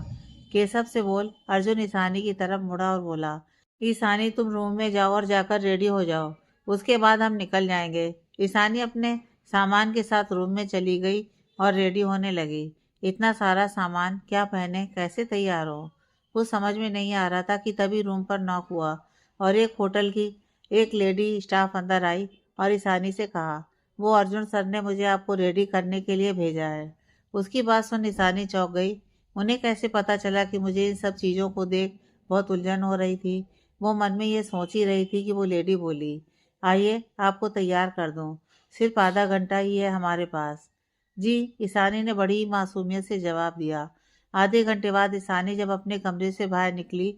A: केशव से बोल अर्जुन ईशानी की तरफ मुड़ा और बोला। ईशानी तुम रूम में जाओ और जाकर रेडी हो जाओ, उसके बाद हम निकल जाएंगे। ईशानी अपने सामान के साथ रूम में चली गई और रेडी होने लगी। इतना सारा सामान क्या पहने, कैसे तैयार हो, कुछ समझ में नहीं आ रहा था कि तभी रूम पर नॉक हुआ और एक होटल की एक लेडी स्टाफ अंदर आई और ईशानी से कहा, वो अर्जुन सर ने मुझे आपको रेडी करने के लिए भेजा है। उसकी बात सुन ईशानी चौंक गई। उन्हें कैसे पता चला कि मुझे इन सब चीज़ों को देख बहुत उलझन हो रही थी। वो मन में ये सोच ही रही थी कि वो लेडी बोली, आइए आपको तैयार कर दूं, सिर्फ आधा घंटा ही है हमारे पास। जी। ईशानी ने बड़ी मासूमियत से जवाब दिया। आधे घंटे बाद ईशानी जब अपने कमरे से बाहर निकली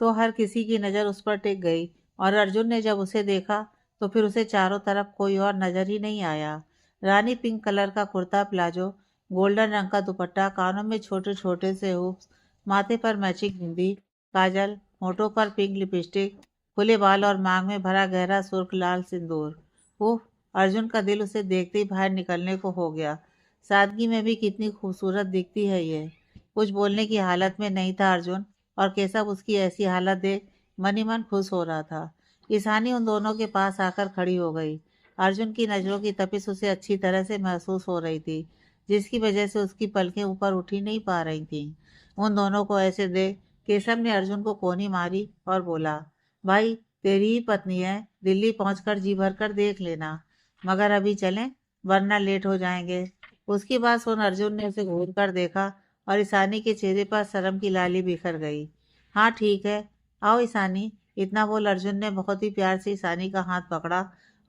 A: तो हर किसी की नज़र उस पर टिक गई और अर्जुन ने जब उसे देखा तो फिर उसे चारों तरफ कोई और नज़र ही नहीं आया। रानी पिंक कलर का कुर्ता प्लाजो, गोल्डन रंग का दुपट्टा, कानों में छोटे छोटे से हुप्स, माथे पर मैचिंग बिंदी, काजल, होठों पर पिंक लिपस्टिक, खुले बाल और मांग में भरा गहरा सुर्ख लाल सिंदूर। ओह! अर्जुन का दिल उसे देखते ही बाहर निकलने को हो गया। सादगी में भी कितनी खूबसूरत दिखती है ये। कुछ बोलने की हालत में नहीं था अर्जुन, और केशव उसकी ऐसी हालत देख मन ही मन खुश हो रहा था। ईशानी उन दोनों के पास आकर खड़ी हो गई। अर्जुन की नज़रों की तपिश उसे अच्छी तरह से महसूस हो रही थी, जिसकी वजह से उसकी पलकें ऊपर उठ ही नहीं पा रही थीं। उन दोनों को ऐसे देख केशव ने अर्जुन को कोनी मारी और बोला, भाई तेरी ही पत्नी है, दिल्ली पहुंचकर जी भर कर देख लेना, मगर अभी चलें वरना लेट हो जाएंगे। उसकी बात सुन अर्जुन ने उसे घूर कर देखा और ईशानी के चेहरे पर शर्म की लाली बिखर गई। हाँ ठीक है, आओ ईशानी। इतना बोल अर्जुन ने बहुत ही प्यार से ईशानी का हाथ पकड़ा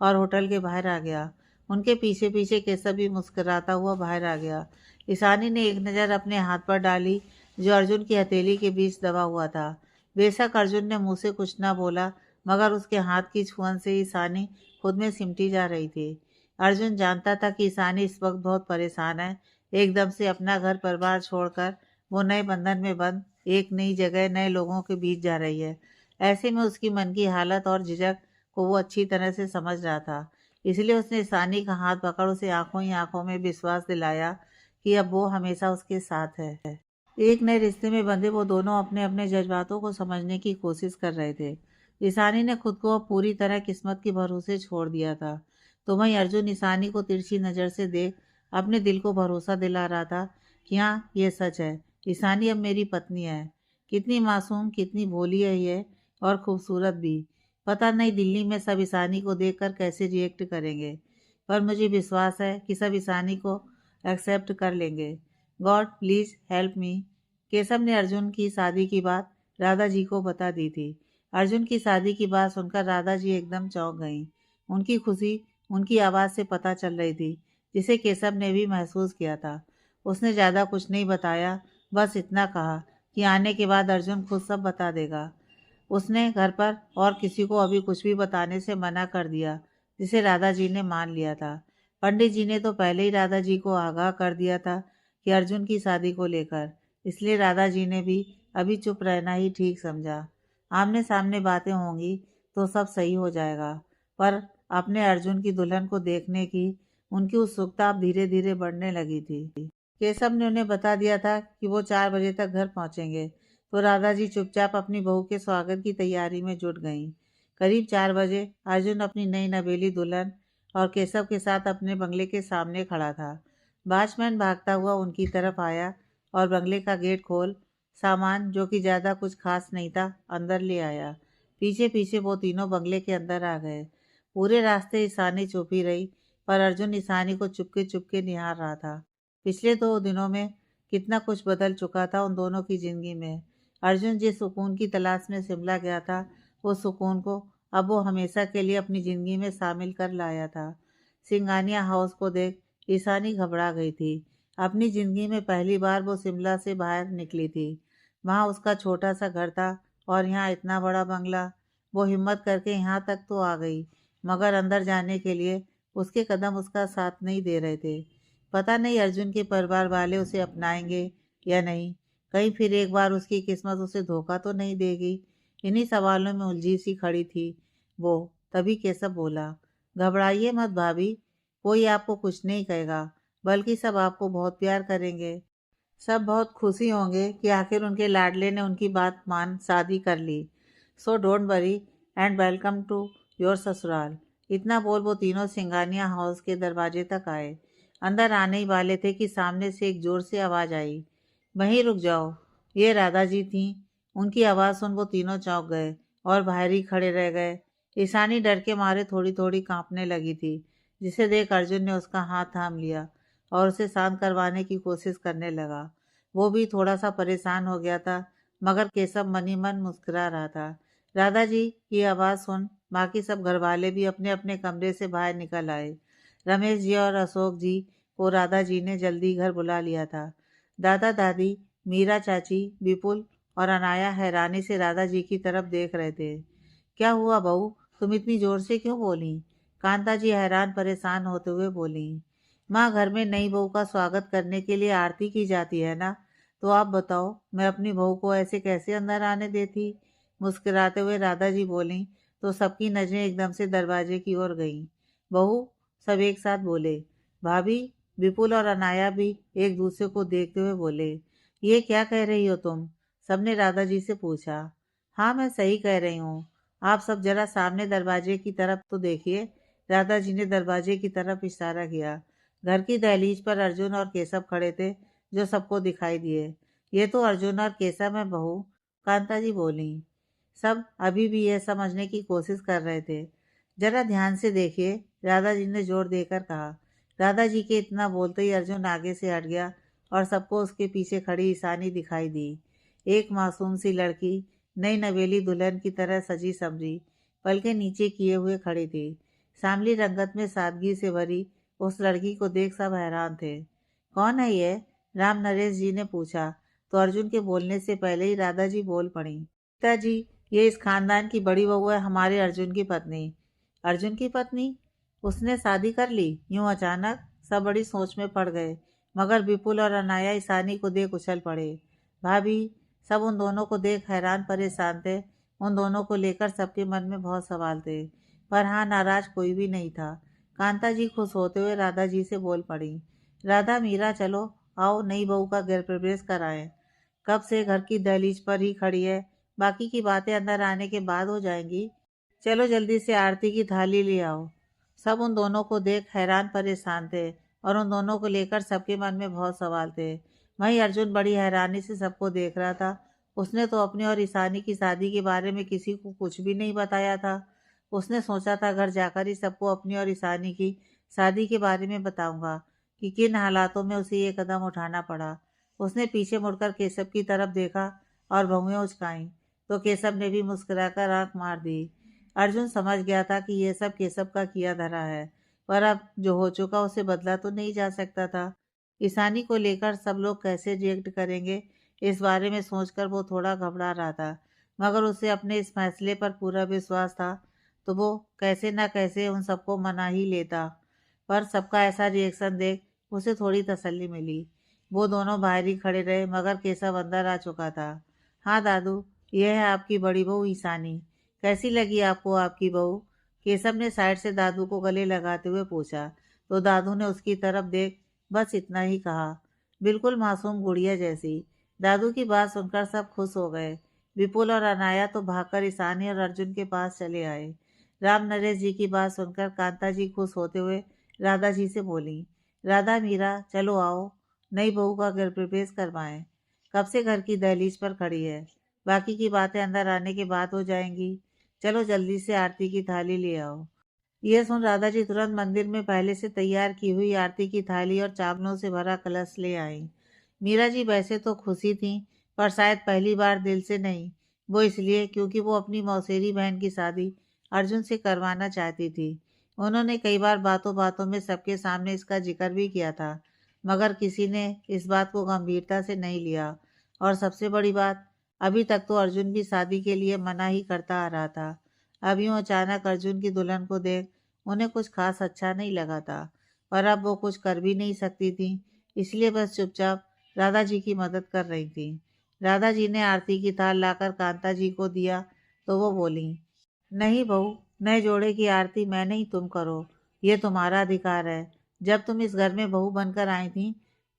A: और होटल के बाहर आ गया। उनके पीछे पीछे केशव भी मुस्कुराता हुआ बाहर आ गया। ईशानी ने एक नज़र अपने हाथ पर डाली जो अर्जुन की हथेली के बीच दबा हुआ था। बेशक अर्जुन ने मुंह से कुछ न बोला, मगर उसके हाथ की छुअन से ईशानी खुद में सिमटी जा रही थी। अर्जुन जानता था कि ईशानी इस वक्त बहुत परेशान है। एकदम से अपना घर परिवार छोड़कर वो नए बंधन में बंद एक नई जगह नए लोगों के बीच जा रही है। ऐसे में उसकी मन की हालत और झिझक को वो अच्छी तरह से समझ रहा था। इसलिए उसने ईशानी का हाथ पकड़ उसे आंखों ही आंखों में विश्वास दिलाया कि अब वो हमेशा उसके साथ है। एक नए रिश्ते में बंधे वो दोनों अपने अपने जज्बातों को समझने की कोशिश कर रहे थे। ईशानी ने खुद को अब पूरी तरह किस्मत के भरोसे छोड़ दिया था, तो वहीं अर्जुन ईशानी को तिरछी नज़र से देख अपने दिल को भरोसा दिला रहा था कि हाँ ये सच है, ईशानी अब मेरी पत्नी है। कितनी मासूम, कितनी भोली है ये, और खूबसूरत भी। पता नहीं दिल्ली में सब ईशानी को देखकर कैसे रिएक्ट करेंगे, पर मुझे विश्वास है कि सब ईशानी को एक्सेप्ट कर लेंगे। God please help me. Keshav ने अर्जुन की शादी की बात राधा जी को बता दी थी। अर्जुन की शादी की बात सुनकर राधा जी एकदम चौंक गईं। उनकी खुशी उनकी आवाज़ से पता चल रही थी, जिसे केशव ने भी महसूस किया था। उसने ज़्यादा कुछ नहीं बताया, बस इतना कहा कि आने के बाद अर्जुन खुद सब बता देगा। उसने घर पर और किसी को अभी कुछ भी बताने से मना कर दिया, जिसे राधा जी ने मान लिया था। पंडित जी ने तो पहले ही राधा जी को आगाह कर दिया था कि अर्जुन की शादी को लेकर, इसलिए राधा जी ने भी अभी चुप रहना ही ठीक समझा। आमने सामने बातें होंगी तो सब सही हो जाएगा, पर अपने अर्जुन की दुल्हन को देखने की उनकी उत्सुकता अब धीरे धीरे बढ़ने लगी थी। केशव ने उन्हें बता दिया था कि वो 4 बजे तक घर पहुंचेंगे, तो राधा जी चुपचाप अपनी बहू के स्वागत की तैयारी में जुट गईं। करीब 4 बजे अर्जुन अपनी नई नवेली दुल्हन और केशव के साथ अपने बंगले के सामने खड़ा था। वॉचमैन भागता हुआ उनकी तरफ आया और बंगले का गेट खोल सामान, जो कि ज़्यादा कुछ खास नहीं था, अंदर ले आया। पीछे पीछे वो तीनों बंगले के अंदर आ गए। पूरे रास्ते ईशानी चुप ही रही, पर अर्जुन ईशानी को चुपके निहार रहा था। पिछले 2 दिनों में कितना कुछ बदल चुका था उन दोनों की जिंदगी में। अर्जुन जिस सुकून की तलाश में शिमला गया था, उस सुकून को अब वो हमेशा के लिए अपनी जिंदगी में शामिल कर लाया था। सिंगानिया हाउस को देख ईशानी घबरा गई थी। अपनी जिंदगी में पहली बार वो शिमला से बाहर निकली थी। वहाँ उसका छोटा सा घर था और यहाँ इतना बड़ा बंगला। वो हिम्मत करके यहाँ तक तो आ गई, मगर अंदर जाने के लिए उसके कदम उसका साथ नहीं दे रहे थे। पता नहीं अर्जुन के परिवार वाले उसे अपनाएंगे या नहीं। कहीं फिर एक बार उसकी किस्मत उसे धोखा तो नहीं देगी। इन्हीं सवालों में उलझी सी खड़ी थी वो। तभी केशव बोला, घबराइए मत भाभी, कोई आपको कुछ नहीं कहेगा, बल्कि सब आपको बहुत प्यार करेंगे। सब बहुत खुशी होंगे कि आखिर उनके लाडले ने उनकी बात मान शादी कर ली। So don't worry and welcome to your sasural. इतना बोल वो तीनों सिंगानिया हाउस के दरवाजे तक आए। अंदर आने ही वाले थे कि सामने से एक जोर से आवाज़ आई, वहीं रुक जाओ। ये राधा जी थीं। उनकी आवाज़ सुन वो तीनों चौंक गए और बाहर ही खड़े रह गए। ईशानी डर के मारे थोड़ी थोड़ी कांपने लगी थी, जिसे देख अर्जुन ने उसका हाथ थाम लिया और उसे शांत करवाने की कोशिश करने लगा। वो भी थोड़ा सा परेशान हो गया था, मगर केशव मन ही मन मुस्कुरा रहा था। राधा जी की आवाज़ सुन बाकी सब घर वाले भी अपने अपने कमरे से बाहर निकल आए। रमेश जी और अशोक जी को राधा जी ने जल्दी घर बुला लिया था। दादा दादी, मीरा चाची, विपुल और अनाया हैरानी से राधा जी की तरफ देख रहे थे। क्या हुआ बहू, तुम इतनी जोर से क्यों बोली? कांता जी हैरान परेशान होते हुए बोली। माँ, घर में नई बहू का स्वागत करने के लिए आरती की जाती है ना, तो आप बताओ मैं अपनी बहू को ऐसे कैसे अंदर आने देती? मुस्कुराते हुए राधा जी बोली तो सबकी नजरें एकदम से दरवाजे की ओर गईं। बहू, सब एक साथ बोले। भाभी, विपुल और अनाया भी एक दूसरे को देखते हुए बोले। ये क्या कह रही हो तुम? सबने राधा जी से पूछा। हाँ, मैं सही कह रही हूँ। आप सब जरा सामने दरवाजे की तरफ तो देखिए। राधा जी ने दरवाजे की तरफ इशारा किया। घर की दहलीज पर अर्जुन और केशव खड़े थे, जो सबको दिखाई दिए। ये तो अर्जुन और केशव है बहू, कांता जी बोली। सब अभी भी यह समझने की कोशिश कर रहे थे। जरा ध्यान से देखिए, राधा जी ने जोर देकर कहा। राधा जी के इतना बोलते ही अर्जुन आगे से हट गया और सबको उसके पीछे खड़ी ईशानी दिखाई दी। एक मासूम सी लड़की नई नवेली दुल्हन की तरह सजी समझी पलके नीचे किए हुए खड़ी थी। सांवली रंगत में सादगी से भरी उस लड़की को देख सब हैरान थे। कौन है ये? राम नरेश जी ने पूछा तो अर्जुन के बोलने से पहले ही राधा जी बोल पड़ी। पिताजी, ये इस खानदान की बड़ी बहू है, हमारे अर्जुन की पत्नी। अर्जुन की पत्नी? उसने शादी कर ली यूं अचानक? सब बड़ी सोच में पड़ गए, मगर विपुल और अनाया ईशानी को देख उछल पड़े। भाभी, सब उन दोनों को देख हैरान परेशान थे। उन दोनों को लेकर सबके मन में बहुत सवाल थे, पर हाँ, नाराज कोई भी नहीं था। कांता जी खुश होते हुए राधा जी से बोल पड़ी। राधा, मीरा, चलो आओ नई बहू का गृह प्रवेश कराएं। कब से घर की दहलीज पर ही खड़ी है, बाकी की बातें अंदर आने के बाद हो जाएंगी। चलो जल्दी से आरती की थाली ले आओ। सब उन दोनों को देख हैरान परेशान थे और उन दोनों को लेकर सबके मन में बहुत सवाल थे। वहीं अर्जुन बड़ी हैरानी से सबको देख रहा था। उसने तो अपनी और ईशानी की शादी के बारे में किसी को कुछ भी नहीं बताया था। उसने सोचा था घर जाकर ही सबको अपनी और ईशानी की शादी के बारे में बताऊंगा कि किन हालातों में उसे ये कदम उठाना पड़ा। उसने पीछे मुड़कर केशव की तरफ देखा और भौहें उचकाईं, तो केशव ने भी मुस्कुराकर आंख मार दी। अर्जुन समझ गया था कि यह सब केशव का किया धरा है, पर अब जो हो चुका उसे बदला तो नहीं जा सकता था। ईशानी को लेकर सब लोग कैसे रिएक्ट करेंगे, इस बारे में सोचकर वो थोड़ा घबरा रहा था, मगर उसे अपने इस फैसले पर पूरा विश्वास था, तो वो कैसे न कैसे उन सबको मना ही लेता। पर सबका ऐसा रिएक्शन देख उसे थोड़ी तसल्ली मिली। वो दोनों बाहर ही खड़े रहे, मगर केशव अंदर आ चुका था। हाँ दादू, यह है आपकी बड़ी बहू ईशानी। कैसी लगी आपको आपकी बहू? केशव ने साइड से दादू को गले लगाते हुए पूछा, तो दादू ने उसकी तरफ देख बस इतना ही कहा, बिल्कुल मासूम गुड़िया जैसी। दादू की बात सुनकर सब खुश हो गए। विपुल और अनाया तो भागकर ईशानी और अर्जुन के पास चले आए। राम नरेश जी की बात सुनकर कांता जी खुश होते हुए राधा जी से बोली, राधा, मीरा, चलो आओ नई बहू का घर प्रवेश करवाएं। कब से घर की दहलीज पर खड़ी है, बाकी की बातें अंदर आने के बाद हो जाएंगी। चलो जल्दी से आरती की थाली ले आओ। यह सुन राधा जी तुरंत मंदिर में पहले से तैयार की हुई आरती की थाली और चावलों से भरा कलश ले आई। मीरा जी वैसे तो खुशी थी, पर शायद पहली बार दिल से नहीं। वो इसलिए क्योंकि वो अपनी मौसेरी बहन की शादी अर्जुन से करवाना चाहती थी। उन्होंने कई बार बातों बातों में सबके सामने इसका जिक्र भी किया था, मगर किसी ने इस बात को गंभीरता से नहीं लिया। और सबसे बड़ी बात, अभी तक तो अर्जुन भी शादी के लिए मना ही करता आ रहा था। अब यूं अचानक अर्जुन की दुल्हन को देख उन्हें कुछ खास अच्छा नहीं लगा था, पर अब वो कुछ कर भी नहीं सकती थी, इसलिए बस चुपचाप राधा जी की मदद कर रही थी। राधा जी ने आरती की थाल लाकर कांता जी को दिया तो वो बोली, नहीं बहू, नए जोड़े की आरती मैं नहीं तुम करो, ये तुम्हारा अधिकार है। जब तुम इस घर में बहू बनकर आई थी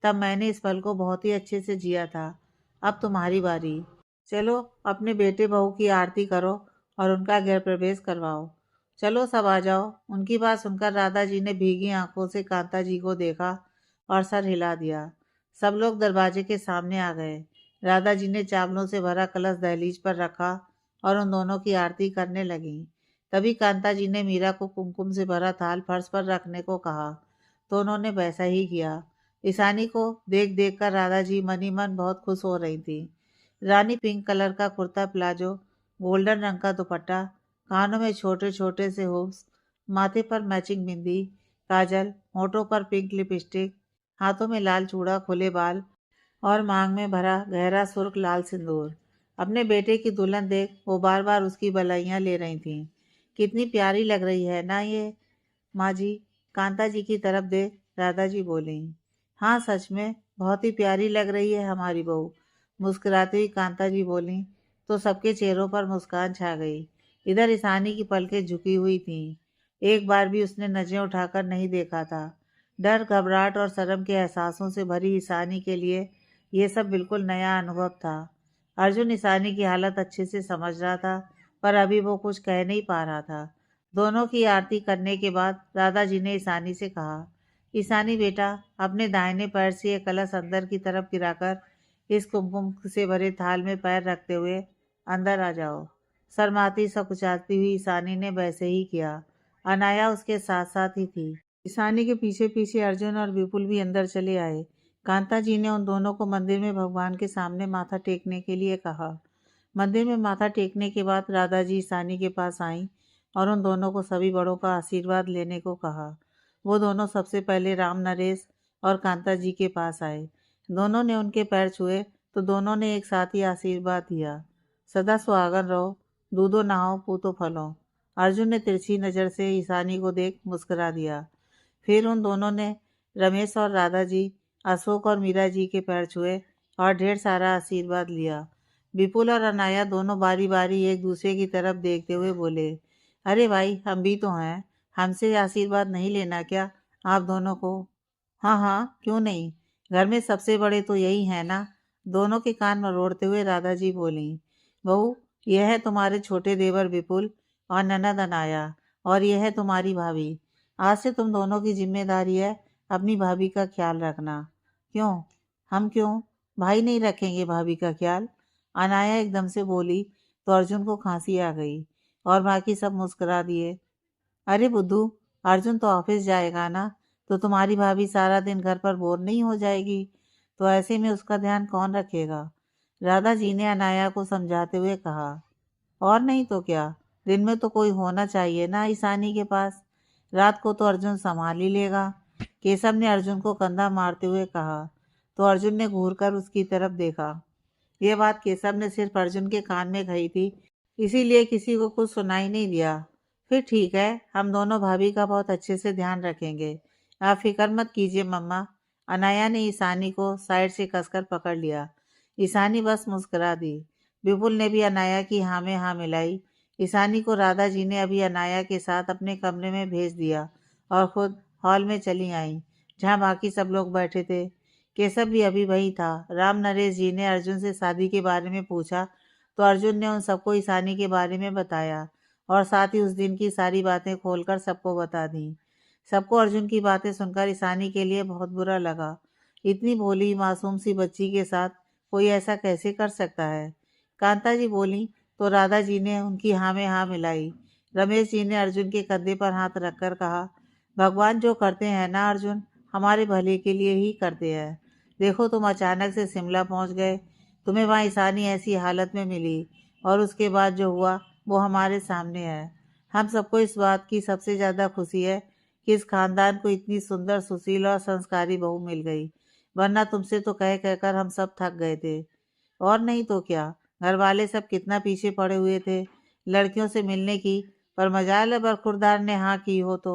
A: तब मैंने इस पल को बहुत ही अच्छे से जिया था। अब तुम्हारी बारी। चलो अपने बेटे बहू की आरती करो और उनका गृह प्रवेश करवाओ। चलो सब आ जाओ। उनकी बात सुनकर राधा जी ने भीगी आंखों से कांता जी को देखा और सर हिला दिया। सब लोग दरवाजे के सामने आ गए। राधा जी ने चावलों से भरा कलश दहलीज पर रखा और उन दोनों की आरती करने लगी। तभी कांता जी ने मीरा को कुमकुम से भरा थाल फर्श पर रखने को कहा तो उन्होंने वैसा ही किया। ईशानी को देख देख कर राधा जी मनी मन बहुत खुश हो रही थी। रानी पिंक कलर का कुर्ता प्लाजो, गोल्डन रंग का दुपट्टा, कानों में छोटे छोटे से हुक्स, माथे पर मैचिंग बिंदी, काजल, होठों पर पिंक लिपस्टिक, हाथों में लाल चूड़ा, खुले बाल और मांग में भरा गहरा सुर्ख लाल सिंदूर। अपने बेटे की दुल्हन देख वो बार बार उसकी बधाइयाँ ले रही थीं। कितनी प्यारी लग रही है ना ये माँ जी। कांता जी की तरफ देख राधा जी बोली, हाँ सच में बहुत ही प्यारी लग रही है हमारी बहू। मुस्कुराती हुई कांता जी बोली तो सबके चेहरों पर मुस्कान छा गई। इधर ईशानी की पलकें झुकी हुई थीं। एक बार भी उसने नजरें उठाकर नहीं देखा था। डर, घबराहट और शर्म के एहसासों से भरी ईशानी के लिए ये सब बिल्कुल नया अनुभव था। अर्जुन ईशानी की हालत अच्छे से समझ रहा था, पर अभी वो कुछ कह नहीं पा रहा था। दोनों की आरती करने के बाद राधा जी ने ईशानी से कहा, ईशानी बेटा, अपने दाहिने पैर से ये कलश अंदर की तरफ गिराकर इस कुमकुम से भरे थाल में पैर रखते हुए अंदर आ जाओ। शर्माती सकुचाती हुई ईशानी ने वैसे ही किया। अनाया उसके साथ साथ ही थी। ईशानी के पीछे पीछे अर्जुन और विपुल भी अंदर चले आए। कांता जी ने उन दोनों को मंदिर में भगवान के सामने माथा टेकने के लिए कहा। मंदिर में माथा टेकने के बाद राधा जी ईशानी के पास आईं और उन दोनों को सभी बड़ों का आशीर्वाद लेने को कहा। वो दोनों सबसे पहले राम नरेश और कांता जी के पास आए। दोनों ने उनके पैर छुए तो दोनों ने एक साथ ही आशीर्वाद दिया, सदा सुहागन रहो, दूधो नहाओ, पूतो फलो। अर्जुन ने तिरछी नज़र से ईशानी को देख मुस्कुरा दिया। फिर उन दोनों ने रमेश और राधा जी, अशोक और मीरा जी के पैर छुए और ढेर सारा आशीर्वाद लिया। विपुल और अनाया दोनों बारी बारी एक दूसरे की तरफ देखते हुए बोले, अरे भाई, हम भी तो हैं, हमसे आशीर्वाद नहीं लेना क्या आप दोनों को? हाँ हाँ, क्यों नहीं, घर में सबसे बड़े तो यही हैं ना। दोनों के कान मरोड़ते हुए राधा जी बोली, बहू, यह है तुम्हारे छोटे देवर विपुल और ननद अनाया, और यह है तुम्हारी भाभी। आज से तुम दोनों की जिम्मेदारी है अपनी भाभी का ख्याल रखना। क्यों? हम क्यों? भाई नहीं रखेंगे भाभी का ख्याल? अनाया एकदम से बोली तो अर्जुन को खांसी आ गई और बाकी सब मुस्कुरा दिए। अरे बुद्धू, अर्जुन तो ऑफिस जाएगा ना, तो तुम्हारी भाभी सारा दिन घर पर बोर नहीं हो जाएगी? तो ऐसे में उसका ध्यान कौन रखेगा? राधा जी ने अनाया को समझाते हुए कहा। और नहीं तो क्या, दिन में तो कोई होना चाहिए ना ईशानी के पास, रात को तो अर्जुन संभाल ही लेगा। केशव ने अर्जुन को कंधा मारते हुए कहा तो अर्जुन ने घूरकर उसकी तरफ देखा। यह बात केशव ने सिर्फ अर्जुन के कान में कही थी, इसीलिए किसी को कुछ सुनाई नहीं दिया। फिर ठीक है, हम दोनों भाभी का बहुत अच्छे से ध्यान रखेंगे, आप फिक्र मत कीजिए मम्मा। अनाया ने ईशानी को साइड से कसकर पकड़ लिया। ईशानी बस मुस्कुरा दी। विपुल ने भी अनाया की हाँ में हाँ मिलाई। ईशानी को राधा जी ने अभी अनाया के साथ अपने कमरे में भेज दिया और खुद हॉल में चली आईं, जहाँ बाकी सब लोग बैठे थे। केशव भी अभी वही था। राम नरेश जी ने अर्जुन से शादी के बारे में पूछा तो अर्जुन ने उन सबको ईशानी के बारे में बताया और साथ ही उस दिन की सारी बातें खोलकर सबको बता दी। सबको अर्जुन की बातें सुनकर ईशानी के लिए बहुत बुरा लगा। इतनी भोली मासूम सी बच्ची के साथ कोई ऐसा कैसे कर सकता है? कांता जी बोली तो राधा जी ने उनकी हाँ में हाँ मिलाई। रमेश जी ने अर्जुन के कंधे पर हाथ रखकर कहा, भगवान जो करते हैं ना अर्जुन, हमारे भले के लिए ही करते हैं। देखो, तुम अचानक से शिमला पहुंच गए, तुम्हें वहाँ ईशानी ऐसी हालत में मिली और उसके बाद जो हुआ वो हमारे सामने है। हम सबको इस बात की सबसे ज़्यादा खुशी है कि इस खानदान को इतनी सुंदर, सुशील और संस्कारी बहू मिल गई, वरना तुमसे तो कह कहकर हम सब थक गए थे। और नहीं तो क्या, घर वाले सब कितना पीछे पड़े हुए थे लड़कियों से मिलने की, पर मजाल है बरखुरदार ने हाँ की हो तो।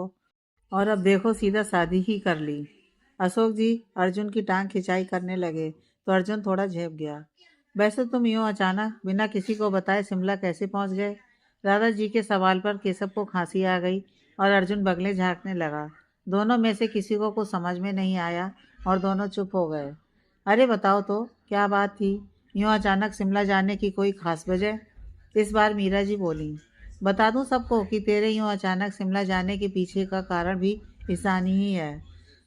A: और अब देखो सीधा शादी ही कर ली। अशोक जी अर्जुन की टांग खिंचाई करने लगे तो अर्जुन थोड़ा झेप गया। वैसे तुम यूं अचानक बिना किसी को बताए शिमला कैसे पहुंच गए? दादाजी के सवाल पर केशव को खांसी आ गई और अर्जुन बगले झांकने लगा। दोनों में से किसी को कुछ समझ में नहीं आया और दोनों चुप हो गए। अरे बताओ तो क्या बात थी? यूं अचानक शिमला जाने की कोई खास वजह? इस बार मीरा जी बोली। बता दूं सबको कि तेरे यूं अचानक शिमला जाने के पीछे का कारण भी ईशानी ही है।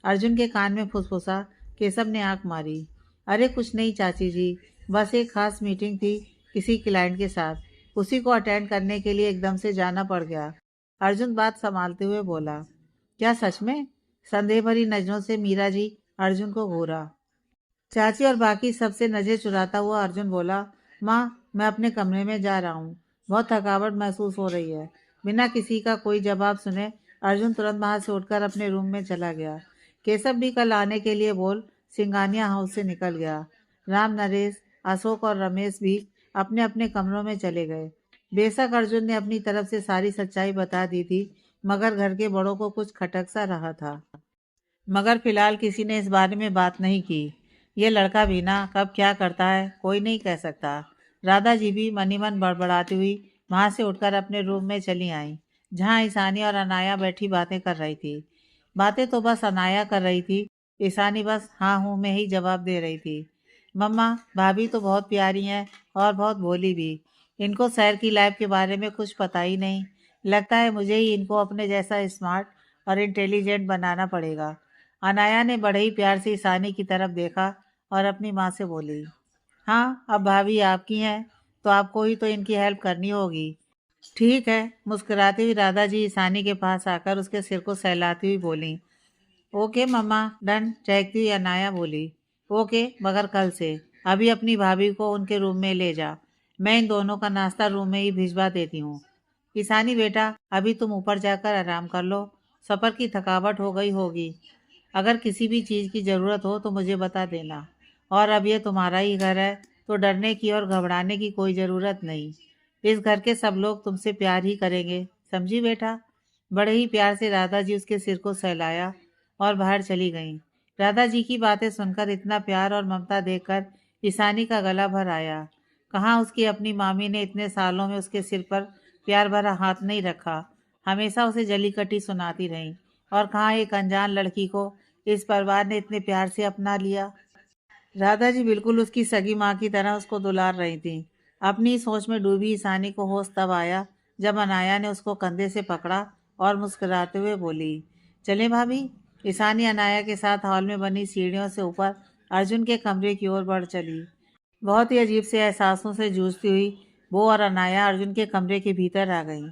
A: अर्जुन के कान में फुसफुसा। केशव ने आंख मारी। अरे कुछ नहीं चाची जी, बस एक खास मीटिंग थी किसी क्लाइंट के साथ, उसी को अटेंड करने के लिए एकदम से जाना पड़ गया। अर्जुन बात संभालते हुए बोला। क्या सच में? संदेह भरी नजरों से मीरा जी अर्जुन को घूरा। चाची और बाकी सबसे नजर चुराता हुआ अर्जुन बोला। माँ, मैं अपने कमरे में जा रहा हूँ, बहुत थकावट महसूस हो रही है। बिना किसी का कोई जवाब सुने अर्जुन तुरंत वहां से उठकर अपने रूम में चला गया। केशव भी कल आने के लिए बोल सिंगानिया हाउस से निकल गया। राम, नरेश, अशोक और रमेश भी अपने अपने कमरों में चले गए। बेशक अर्जुन ने अपनी तरफ से सारी सच्चाई बता दी थी, मगर घर के बड़ों को कुछ खटक सा रहा था। मगर फिलहाल किसी ने इस बारे में बात नहीं की। ये लड़का भी ना कब क्या करता है कोई नहीं कह सकता। राधा जी भी मनी मन बड़बड़ाती हुई वहां से उठकर अपने रूम में चली आई, जहां ईशानी और अनाया बैठी बातें कर रही थी। बातें तो बस अनाया कर रही थी, ईशानी बस हाँ हूँ में ही जवाब दे रही थी। मम्मा, भाभी तो बहुत प्यारी हैं और बहुत भोली भी। इनको शहर की लाइफ के बारे में कुछ पता ही नहीं। लगता है मुझे ही इनको अपने जैसा स्मार्ट और इंटेलिजेंट बनाना पड़ेगा। अनाया ने बड़े ही प्यार से ईशानी की तरफ देखा और अपनी माँ से बोली। हाँ, अब भाभी आपकी हैं तो आपको ही तो इनकी हेल्प करनी होगी। ठीक है, मुस्कुराती हुई राधा जी ईशानी के पास आकर उसके सिर को सहलाती हुई बोली। ओके मम्मा, डन, चहकती हुई अनाया बोली। ओके, मगर कल से अभी अपनी भाभी को उनके रूम में ले जा। मैं इन दोनों का नाश्ता रूम में ही भिजवा देती हूँ। ईशानी बेटा, अभी तुम ऊपर जाकर आराम कर लो, सफ़र की थकावट हो गई होगी। अगर किसी भी चीज़ की ज़रूरत हो तो मुझे बता देना। और अब ये तुम्हारा ही घर है तो डरने की और घबराने की कोई ज़रूरत नहीं। इस घर के सब लोग तुमसे प्यार ही करेंगे, समझी बेटा? बड़े ही प्यार से राधा जी उसके सिर को सहलाया और बाहर चली गईं। राधा जी की बातें सुनकर इतना प्यार और ममता देखकर ईशानी का गला भर आया। कहाँ उसकी अपनी मामी ने इतने सालों में उसके सिर पर प्यार भरा हाथ नहीं रखा, हमेशा उसे जली कटी सुनाती रही। और कहाँ एक अनजान लड़की को इस परिवार ने इतने प्यार से अपना लिया। राधा जी बिल्कुल उसकी सगी माँ की तरह उसको दुलार रही थी। अपनी सोच में डूबी ईशानी को होश तब आया जब अनाया ने उसको कंधे से पकड़ा और मुस्कुराते हुए बोली। चले भाभी। ईशानी अनाया के साथ हॉल में बनी सीढ़ियों से ऊपर अर्जुन के कमरे की ओर बढ़ चली। बहुत ही अजीब से एहसासों से जूझती हुई वो और अनाया अर्जुन के कमरे के भीतर आ गईं।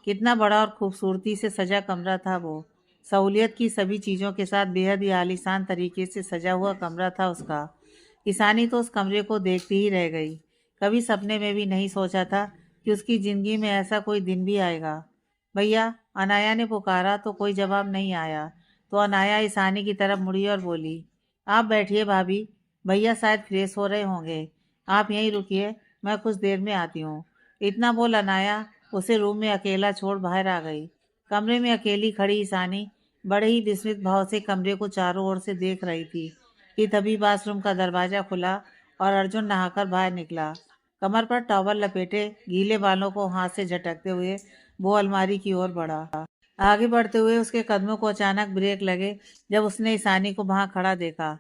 A: कितना बड़ा और खूबसूरती से सजा कमरा था वो। सहूलियत की सभी चीज़ों के साथ बेहद ही आलीशान तरीके से सजा हुआ कमरा था उसका। ईशानी तो उस कमरे को देखती ही रह गई। कभी सपने में भी नहीं सोचा था कि उसकी ज़िंदगी में ऐसा कोई दिन भी आएगा। भैया, अनाया ने पुकारा तो कोई जवाब नहीं आया। तो अनाया ईशानी की तरफ मुड़ी और बोली। आप बैठिए भाभी, भैया शायद फ्रेश हो रहे होंगे। आप यहीं रुकिए, मैं कुछ देर में आती हूँ। इतना बोल अनाया उसे रूम में अकेला छोड़ बाहर आ गई। कमरे में अकेली खड़ी ईशानी बड़े ही विस्मित भाव से कमरे को चारों ओर से देख रही थी कि तभी बाथरूम का दरवाजा खुला और अर्जुन नहाकर बाहर निकला। कमर पर टॉवल लपेटे गीले बालों को हाथ से झटकते हुए वो अलमारी की ओर बढ़ा। आगे बढ़ते हुए उसके कदमों को अचानक ब्रेक लगे जब उसने ईशानी को वहां खड़ा देखा।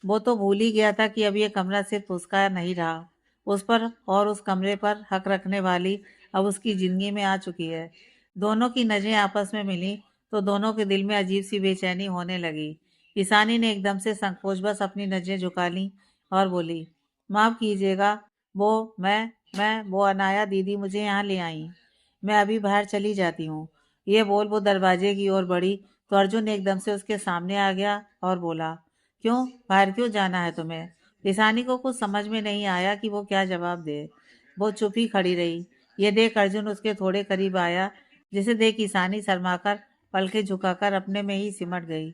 A: वो तो भूल ही गया था कि अब ये कमरा सिर्फ उसका नहीं रहा। उस पर और उस कमरे पर हक रखने वाली अब उसकी जिंदगी में आ चुकी है। दोनों की नजरें आपस में मिली तो दोनों के दिल में अजीब सी बेचैनी होने लगी। ईशानी ने एकदम से संकोच बस अपनी नजरें झुका ली और बोली। माफ कीजिएगा, वो अनाया दीदी मुझे यहाँ ले आई। मैं अभी बाहर चली जाती हूँ। ये बोल वो दरवाजे की ओर बढ़ी तो अर्जुन एकदम से उसके सामने आ गया और बोला। क्यों, बाहर क्यों जाना है तुम्हें? ईशानी को कुछ समझ में नहीं आया कि वो क्या जवाब दे। वो चुप ही खड़ी रही। ये देख अर्जुन उसके थोड़े करीब आया जिसे देख ईशानी शर्माकर पलकें झुकाकर अपने में ही सिमट गई।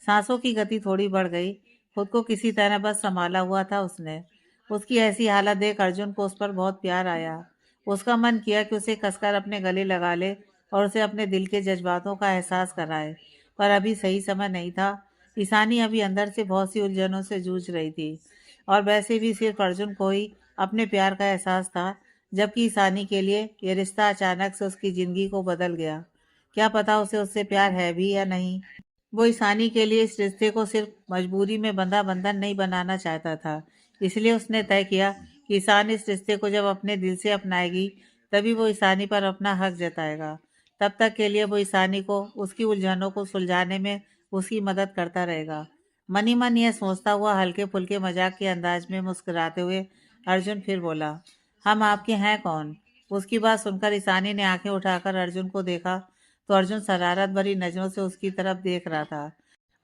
A: सांसों की गति थोड़ी बढ़ गई। खुद को किसी तरह बस संभाला हुआ था उसने। उसकी ऐसी हालत देख अर्जुन को उस पर बहुत प्यार आया। उसका मन किया कि उसे कसकर अपने गले लगा ले और उसे अपने दिल के जज्बातों का एहसास कराए, पर अभी सही समय नहीं था। ईशानी अभी अंदर से बहुत सी उलझनों से जूझ रही थी और वैसे भी सिर्फ अर्जुन को ही अपने प्यार का एहसास था, जबकि ईशानी के लिए यह रिश्ता अचानक से उसकी जिंदगी को बदल गया। क्या पता उसे उससे प्यार है भी या नहीं। वो ईशानी के लिए इस रिश्ते को सिर्फ मजबूरी में बंधा बंधन नहीं बनाना चाहता था। इसलिए उसने तय किया कि ईशान इस रिश्ते को जब अपने दिल से अपनाएगी तभी वो ईशानी पर अपना हक जताएगा। तब तक के लिए वो ईशानी को उसकी उलझनों को सुलझाने में उसकी मदद करता रहेगा। मन ही मन यह सोचता हुआ हल्के फुल्के मजाक के अंदाज में मुस्कुराते हुए अर्जुन फिर बोला, हम आपके हैं कौन। उसकी बात सुनकर ईशानी ने आंखें उठाकर अर्जुन को देखा तो अर्जुन शरारत भरी नजरों से उसकी तरफ देख रहा था।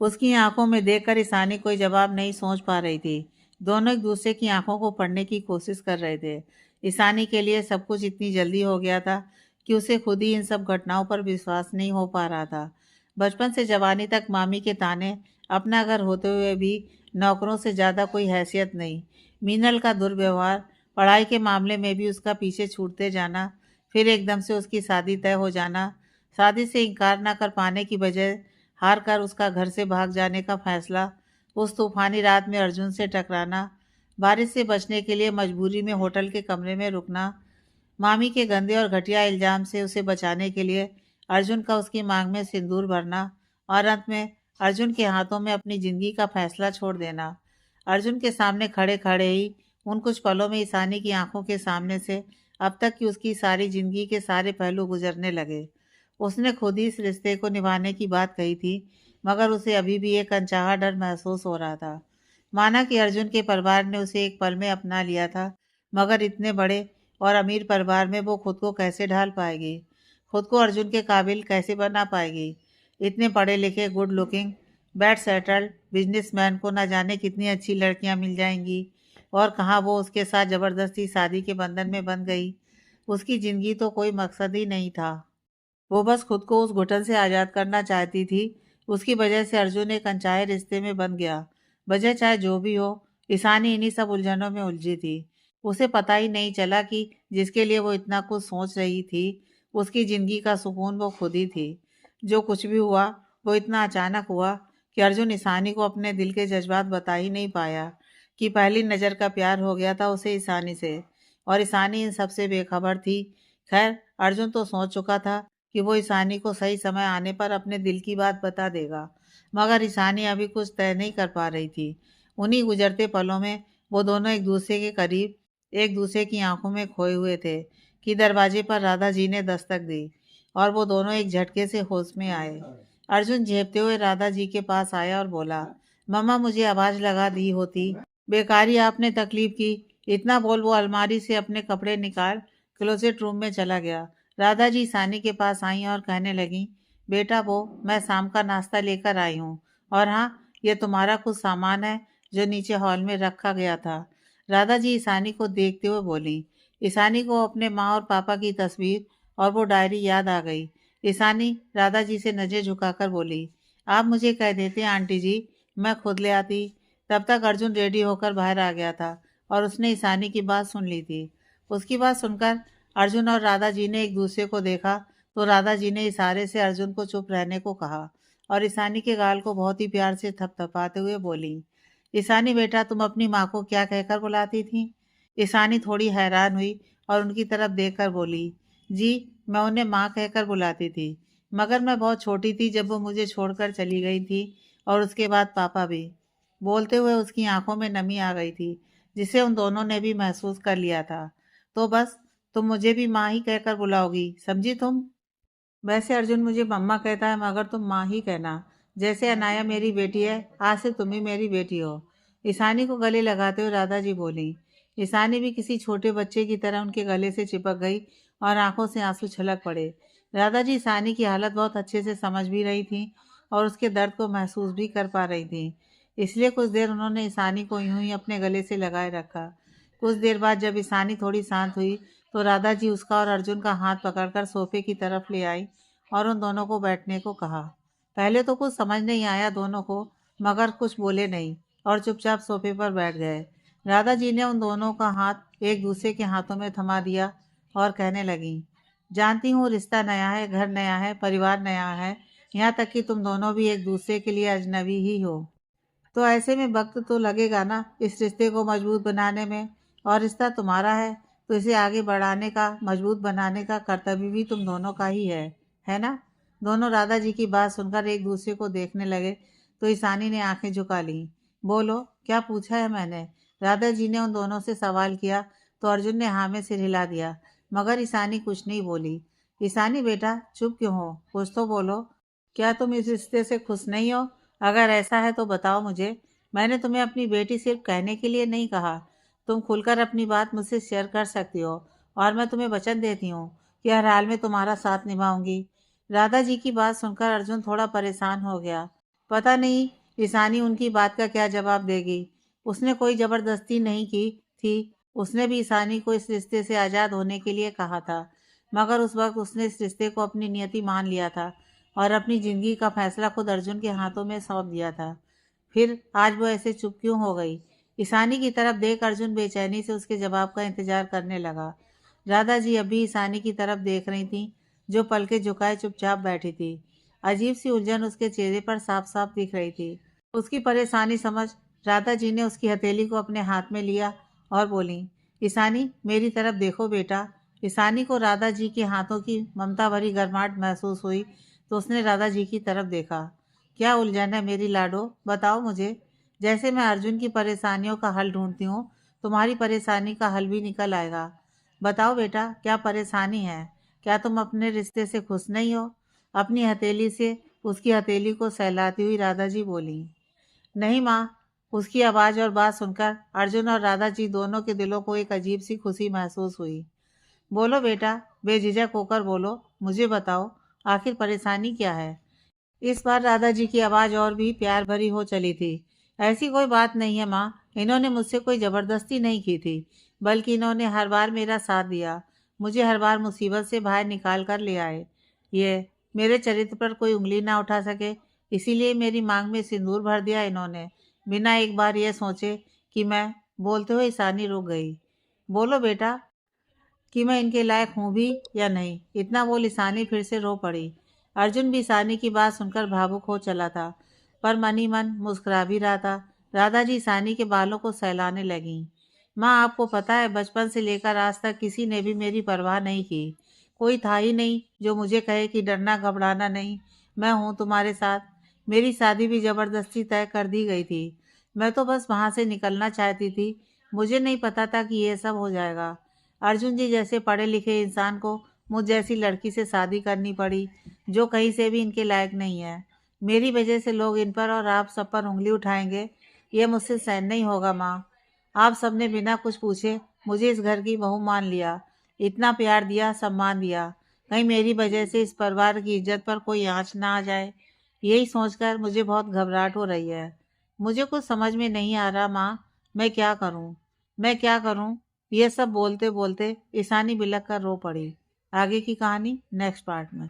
A: उसकी आंखों में देखकर ईशानी कोई जवाब नहीं सोच पा रही थी। दोनों एक दूसरे की आंखों को पढ़ने की कोशिश कर रहे थे। ईशानी के लिए सब कुछ इतनी जल्दी हो गया था कि उसे खुद ही इन सब घटनाओं पर विश्वास नहीं हो पा रहा था। बचपन से जवानी तक मामी के ताने, अपना घर होते हुए भी नौकरों से ज़्यादा कोई हैसियत नहीं, मीनल का दुर्व्यवहार, पढ़ाई के मामले में भी उसका पीछे छूटते जाना, फिर एकदम से उसकी शादी तय हो जाना, शादी से इनकार न कर पाने की बजाय हार कर उसका घर से भाग जाने का फैसला, उस तूफानी रात में अर्जुन से टकराना, बारिश से बचने के लिए मजबूरी में होटल के कमरे में रुकना, मामी के गंदे और घटिया इल्जाम से उसे बचाने के लिए अर्जुन का उसकी मांग में सिंदूर भरना और अंत में अर्जुन के हाथों में अपनी जिंदगी का फैसला छोड़ देना। अर्जुन के सामने खड़े खड़े ही उन कुछ पलों में ईशानी की आंखों के सामने से अब तक की उसकी सारी जिंदगी के सारे पहलू गुजरने लगे। उसने खुद ही इस रिश्ते को निभाने की बात कही थी, मगर उसे अभी भी एक अनचाहा डर महसूस हो रहा था। माना कि अर्जुन के परिवार ने उसे एक पल में अपना लिया था, मगर इतने बड़े और अमीर परिवार में वो खुद को कैसे ढाल पाएगी, खुद को अर्जुन के काबिल कैसे बना पाएगी। इतने पढ़े लिखे, good looking, bad settled businessman को न जाने कितनी अच्छी लड़कियां मिल जाएंगी और कहाँ वो उसके साथ ज़बरदस्ती शादी के बंधन में बंध गई। उसकी ज़िंदगी तो कोई मकसद ही नहीं था। वो बस खुद को उस घुटन से आज़ाद करना चाहती थी। उसकी वजह से अर्जुन एक अनचाहे रिश्ते में बंध गया। वजह चाहे जो भी हो, ईशानी इन्हीं सब उलझनों में उलझी थी। उसे पता ही नहीं चला कि जिसके लिए वो इतना कुछ सोच रही थी, उसकी ज़िंदगी का सुकून वो खुद ही थी। जो कुछ भी हुआ वो इतना अचानक हुआ कि अर्जुन ईशानी को अपने दिल के जज्बात बता ही नहीं पाया कि पहली नज़र का प्यार हो गया था उसे ईशानी से, और ईशानी इन सबसे बेखबर थी। खैर, अर्जुन तो सोच चुका था कि वो ईशानी को सही समय आने पर अपने दिल की बात बता देगा, मगर ईशानी अभी कुछ तय नहीं कर पा रही थी। उन्हीं गुजरते पलों में वो दोनों एक दूसरे के करीब, एक दूसरे की आंखों में खोए हुए थे कि दरवाजे पर राधा जी ने दस्तक दी और वो दोनों एक झटके से होश में आए। अर्जुन झेपते हुए राधा जी के पास आया और बोला, मम्मा मुझे आवाज़ लगा दी होती, बेकारी आपने तकलीफ की। इतना बोल वो अलमारी से अपने कपड़े निकाल क्लोजेट रूम में चला गया। राधा जी सानी के पास आई और कहने लगी, बेटा वो मैं शाम का नाश्ता लेकर आई हूँ, और हाँ, ये तुम्हारा कुछ सामान है जो नीचे हॉल में रखा गया था। राधा जी ईशानी को देखते हुए बोली। ईशानी को अपने माँ और पापा की तस्वीर और वो डायरी याद आ गई। ईशानी राधा जी से नजर झुकाकर बोली, आप मुझे कह देते आंटी जी, मैं खुद ले आती। तब तक अर्जुन रेडी होकर बाहर आ गया था और उसने ईशानी की बात सुन ली थी। उसकी बात सुनकर अर्जुन और राधा जी ने एक दूसरे को देखा तो राधा जी ने इशारे से अर्जुन को चुप रहने को कहा और ईशानी के गाल को बहुत ही प्यार से थपथपाते हुए बोली, ईशानी बेटा तुम अपनी माँ को क्या कहकर बुलाती थी। ईशानी थोड़ी हैरान हुई और उनकी तरफ देखकर बोली, जी मैं उन्हें माँ कहकर बुलाती थी, मगर मैं बहुत छोटी थी जब वो मुझे छोड़कर चली गई थी, और उसके बाद पापा भी। बोलते हुए उसकी आंखों में नमी आ गई थी, जिसे उन दोनों ने भी महसूस कर लिया था। तो बस तुम मुझे भी माँ ही कहकर बुलाओगी, समझी तुम। वैसे अर्जुन मुझे मम्मा कहता है, मगर तुम माँ ही कहना। जैसे अनाया मेरी बेटी है, आज से तुम ही मेरी बेटी हो। ईशानी को गले लगाते हुए राधा जी बोली। ईशानी भी किसी छोटे बच्चे की तरह उनके गले से चिपक गई और आंखों से आंसू छलक पड़े। राधा जी ईशानी की हालत बहुत अच्छे से समझ भी रही थी और उसके दर्द को महसूस भी कर पा रही थी। इसलिए कुछ देर उन्होंने ईशानी को यूं ही अपने गले से लगाए रखा। कुछ देर बाद जब ईशानी थोड़ी शांत हुई तो राधा जी उसका और अर्जुन का हाथ पकड़कर सोफे की तरफ ले आई और उन दोनों को बैठने को कहा। पहले तो कुछ समझ नहीं आया दोनों को, मगर कुछ बोले नहीं और चुपचाप सोफे पर बैठ गए। राधा जी ने उन दोनों का हाथ एक दूसरे के हाथों में थमा दिया और कहने लगी, जानती हूँ रिश्ता नया है, घर नया है, परिवार नया है, यहाँ तक कि तुम दोनों भी एक दूसरे के लिए अजनबी ही हो। तो ऐसे में वक्त तो लगेगा ना इस रिश्ते को मजबूत बनाने में, और रिश्ता तुम्हारा है तो इसे आगे बढ़ाने का, मजबूत बनाने का कर्तव्य भी तुम दोनों का ही है ना। दोनों राधा जी की बात सुनकर एक दूसरे को देखने लगे तो ईशानी ने आंखें झुका ली। बोलो, क्या पूछा है मैंने? राधा जी ने उन दोनों से सवाल किया तो अर्जुन ने हाँ में सिर हिला दिया, मगर ईशानी कुछ नहीं बोली। ईशानी बेटा, चुप क्यों हो? कुछ तो बोलो। क्या तुम इस रिश्ते से खुश नहीं हो? अगर ऐसा है तो बताओ मुझे। मैंने तुम्हें अपनी बेटी सिर्फ कहने के लिए नहीं कहा। तुम खुलकर अपनी बात मुझसे शेयर कर सकती हो और मैं तुम्हें वचन देती हूँ कि हर हाल में तुम्हारा साथ निभाऊंगी। राधा जी की बात सुनकर अर्जुन थोड़ा परेशान हो गया। पता नहीं ईशानी उनकी बात का क्या जवाब देगी। उसने कोई जबरदस्ती नहीं की थी। उसने भी ईशानी को इस रिश्ते से आज़ाद होने के लिए कहा था, मगर उस वक्त उसने इस रिश्ते को अपनी नियति मान लिया था और अपनी ज़िंदगी का फैसला खुद अर्जुन के हाथों में सौंप दिया था। फिर आज वो ऐसे चुप क्यों हो गई? ईशानी की तरफ देख अर्जुन बेचैनी से उसके जवाब का इंतजार करने लगा। राधा जी अभी ईशानी की तरफ देख रही थी, जो पलके झुकाए चुपचाप बैठी थी। अजीब सी उलझन उसके चेहरे पर साफ साफ दिख रही थी। उसकी परेशानी समझ राधा जी ने उसकी हथेली को अपने हाथ में लिया और बोली, ईशानी मेरी तरफ देखो बेटा। ईशानी को राधा जी के हाथों की ममता भरी गर्माहट महसूस हुई तो उसने राधा जी की तरफ देखा। क्या उलझन है मेरी लाडो, बताओ मुझे। जैसे मैं अर्जुन की परेशानियों का हल ढूंढती हूँ, तुम्हारी परेशानी का हल भी निकल आएगा। बताओ बेटा, क्या परेशानी है? क्या तुम अपने रिश्ते से खुश नहीं हो? अपनी हथेली से उसकी हथेली को सहलाती हुई राधा जी बोली। नहीं माँ। उसकी आवाज़ और बात सुनकर अर्जुन और राधा जी दोनों के दिलों को एक अजीब सी खुशी महसूस हुई। बोलो बेटा, बेझिझक होकर बोलो, मुझे बताओ, आखिर परेशानी क्या है? इस बार राधा जी की आवाज़ और भी प्यार भरी हो चली थी। ऐसी कोई बात नहीं है माँ, इन्होंने मुझसे कोई ज़बरदस्ती नहीं की थी, बल्कि इन्होंने हर बार मेरा साथ दिया, मुझे हर बार मुसीबत से बाहर निकाल कर ले आए। ये मेरे चरित्र पर कोई उंगली ना उठा सके, इसीलिए मेरी मांग में सिंदूर भर दिया इन्होंने, बिना एक बार ये सोचे कि मैं। बोलते हुए ईशानी रुक गई। बोलो बेटा, कि मैं इनके लायक हूँ भी या नहीं। इतना बोल ईशानी फिर से रो पड़ी। अर्जुन भी ईशानी की बात सुनकर भावुक हो चला था, पर मन ही मन मुस्कुरा भी रहा था। राधा जी ईशानी के बालों को सहलाने लगी। माँ, आपको पता है बचपन से लेकर आज तक किसी ने भी मेरी परवाह नहीं की। कोई था ही नहीं जो मुझे कहे कि डरना घबराना नहीं, मैं हूँ तुम्हारे साथ। मेरी शादी भी जबरदस्ती तय कर दी गई थी। मैं तो बस वहाँ से निकलना चाहती थी। मुझे नहीं पता था कि ये सब हो जाएगा। अर्जुन जी जैसे पढ़े लिखे इंसान को मुझ जैसी लड़की से शादी करनी पड़ी, जो कहीं से भी इनके लायक नहीं है। मेरी वजह से लोग इन पर और आप सब पर उंगली उठाएंगे, ये मुझसे सहन नहीं होगा माँ। आप सबने बिना कुछ पूछे मुझे इस घर की बहू मान लिया, इतना प्यार दिया, सम्मान दिया। कहीं मेरी वजह से इस परिवार की इज्जत पर कोई आँच ना आ जाए, यही सोचकर मुझे बहुत घबराहट हो रही है। मुझे कुछ समझ में नहीं आ रहा माँ, मैं क्या करूँ? मैं क्या करूँ? ये सब बोलते बोलते ईशानी बिलख कर रो पड़ी। आगे की कहानी नेक्स्ट पार्ट में।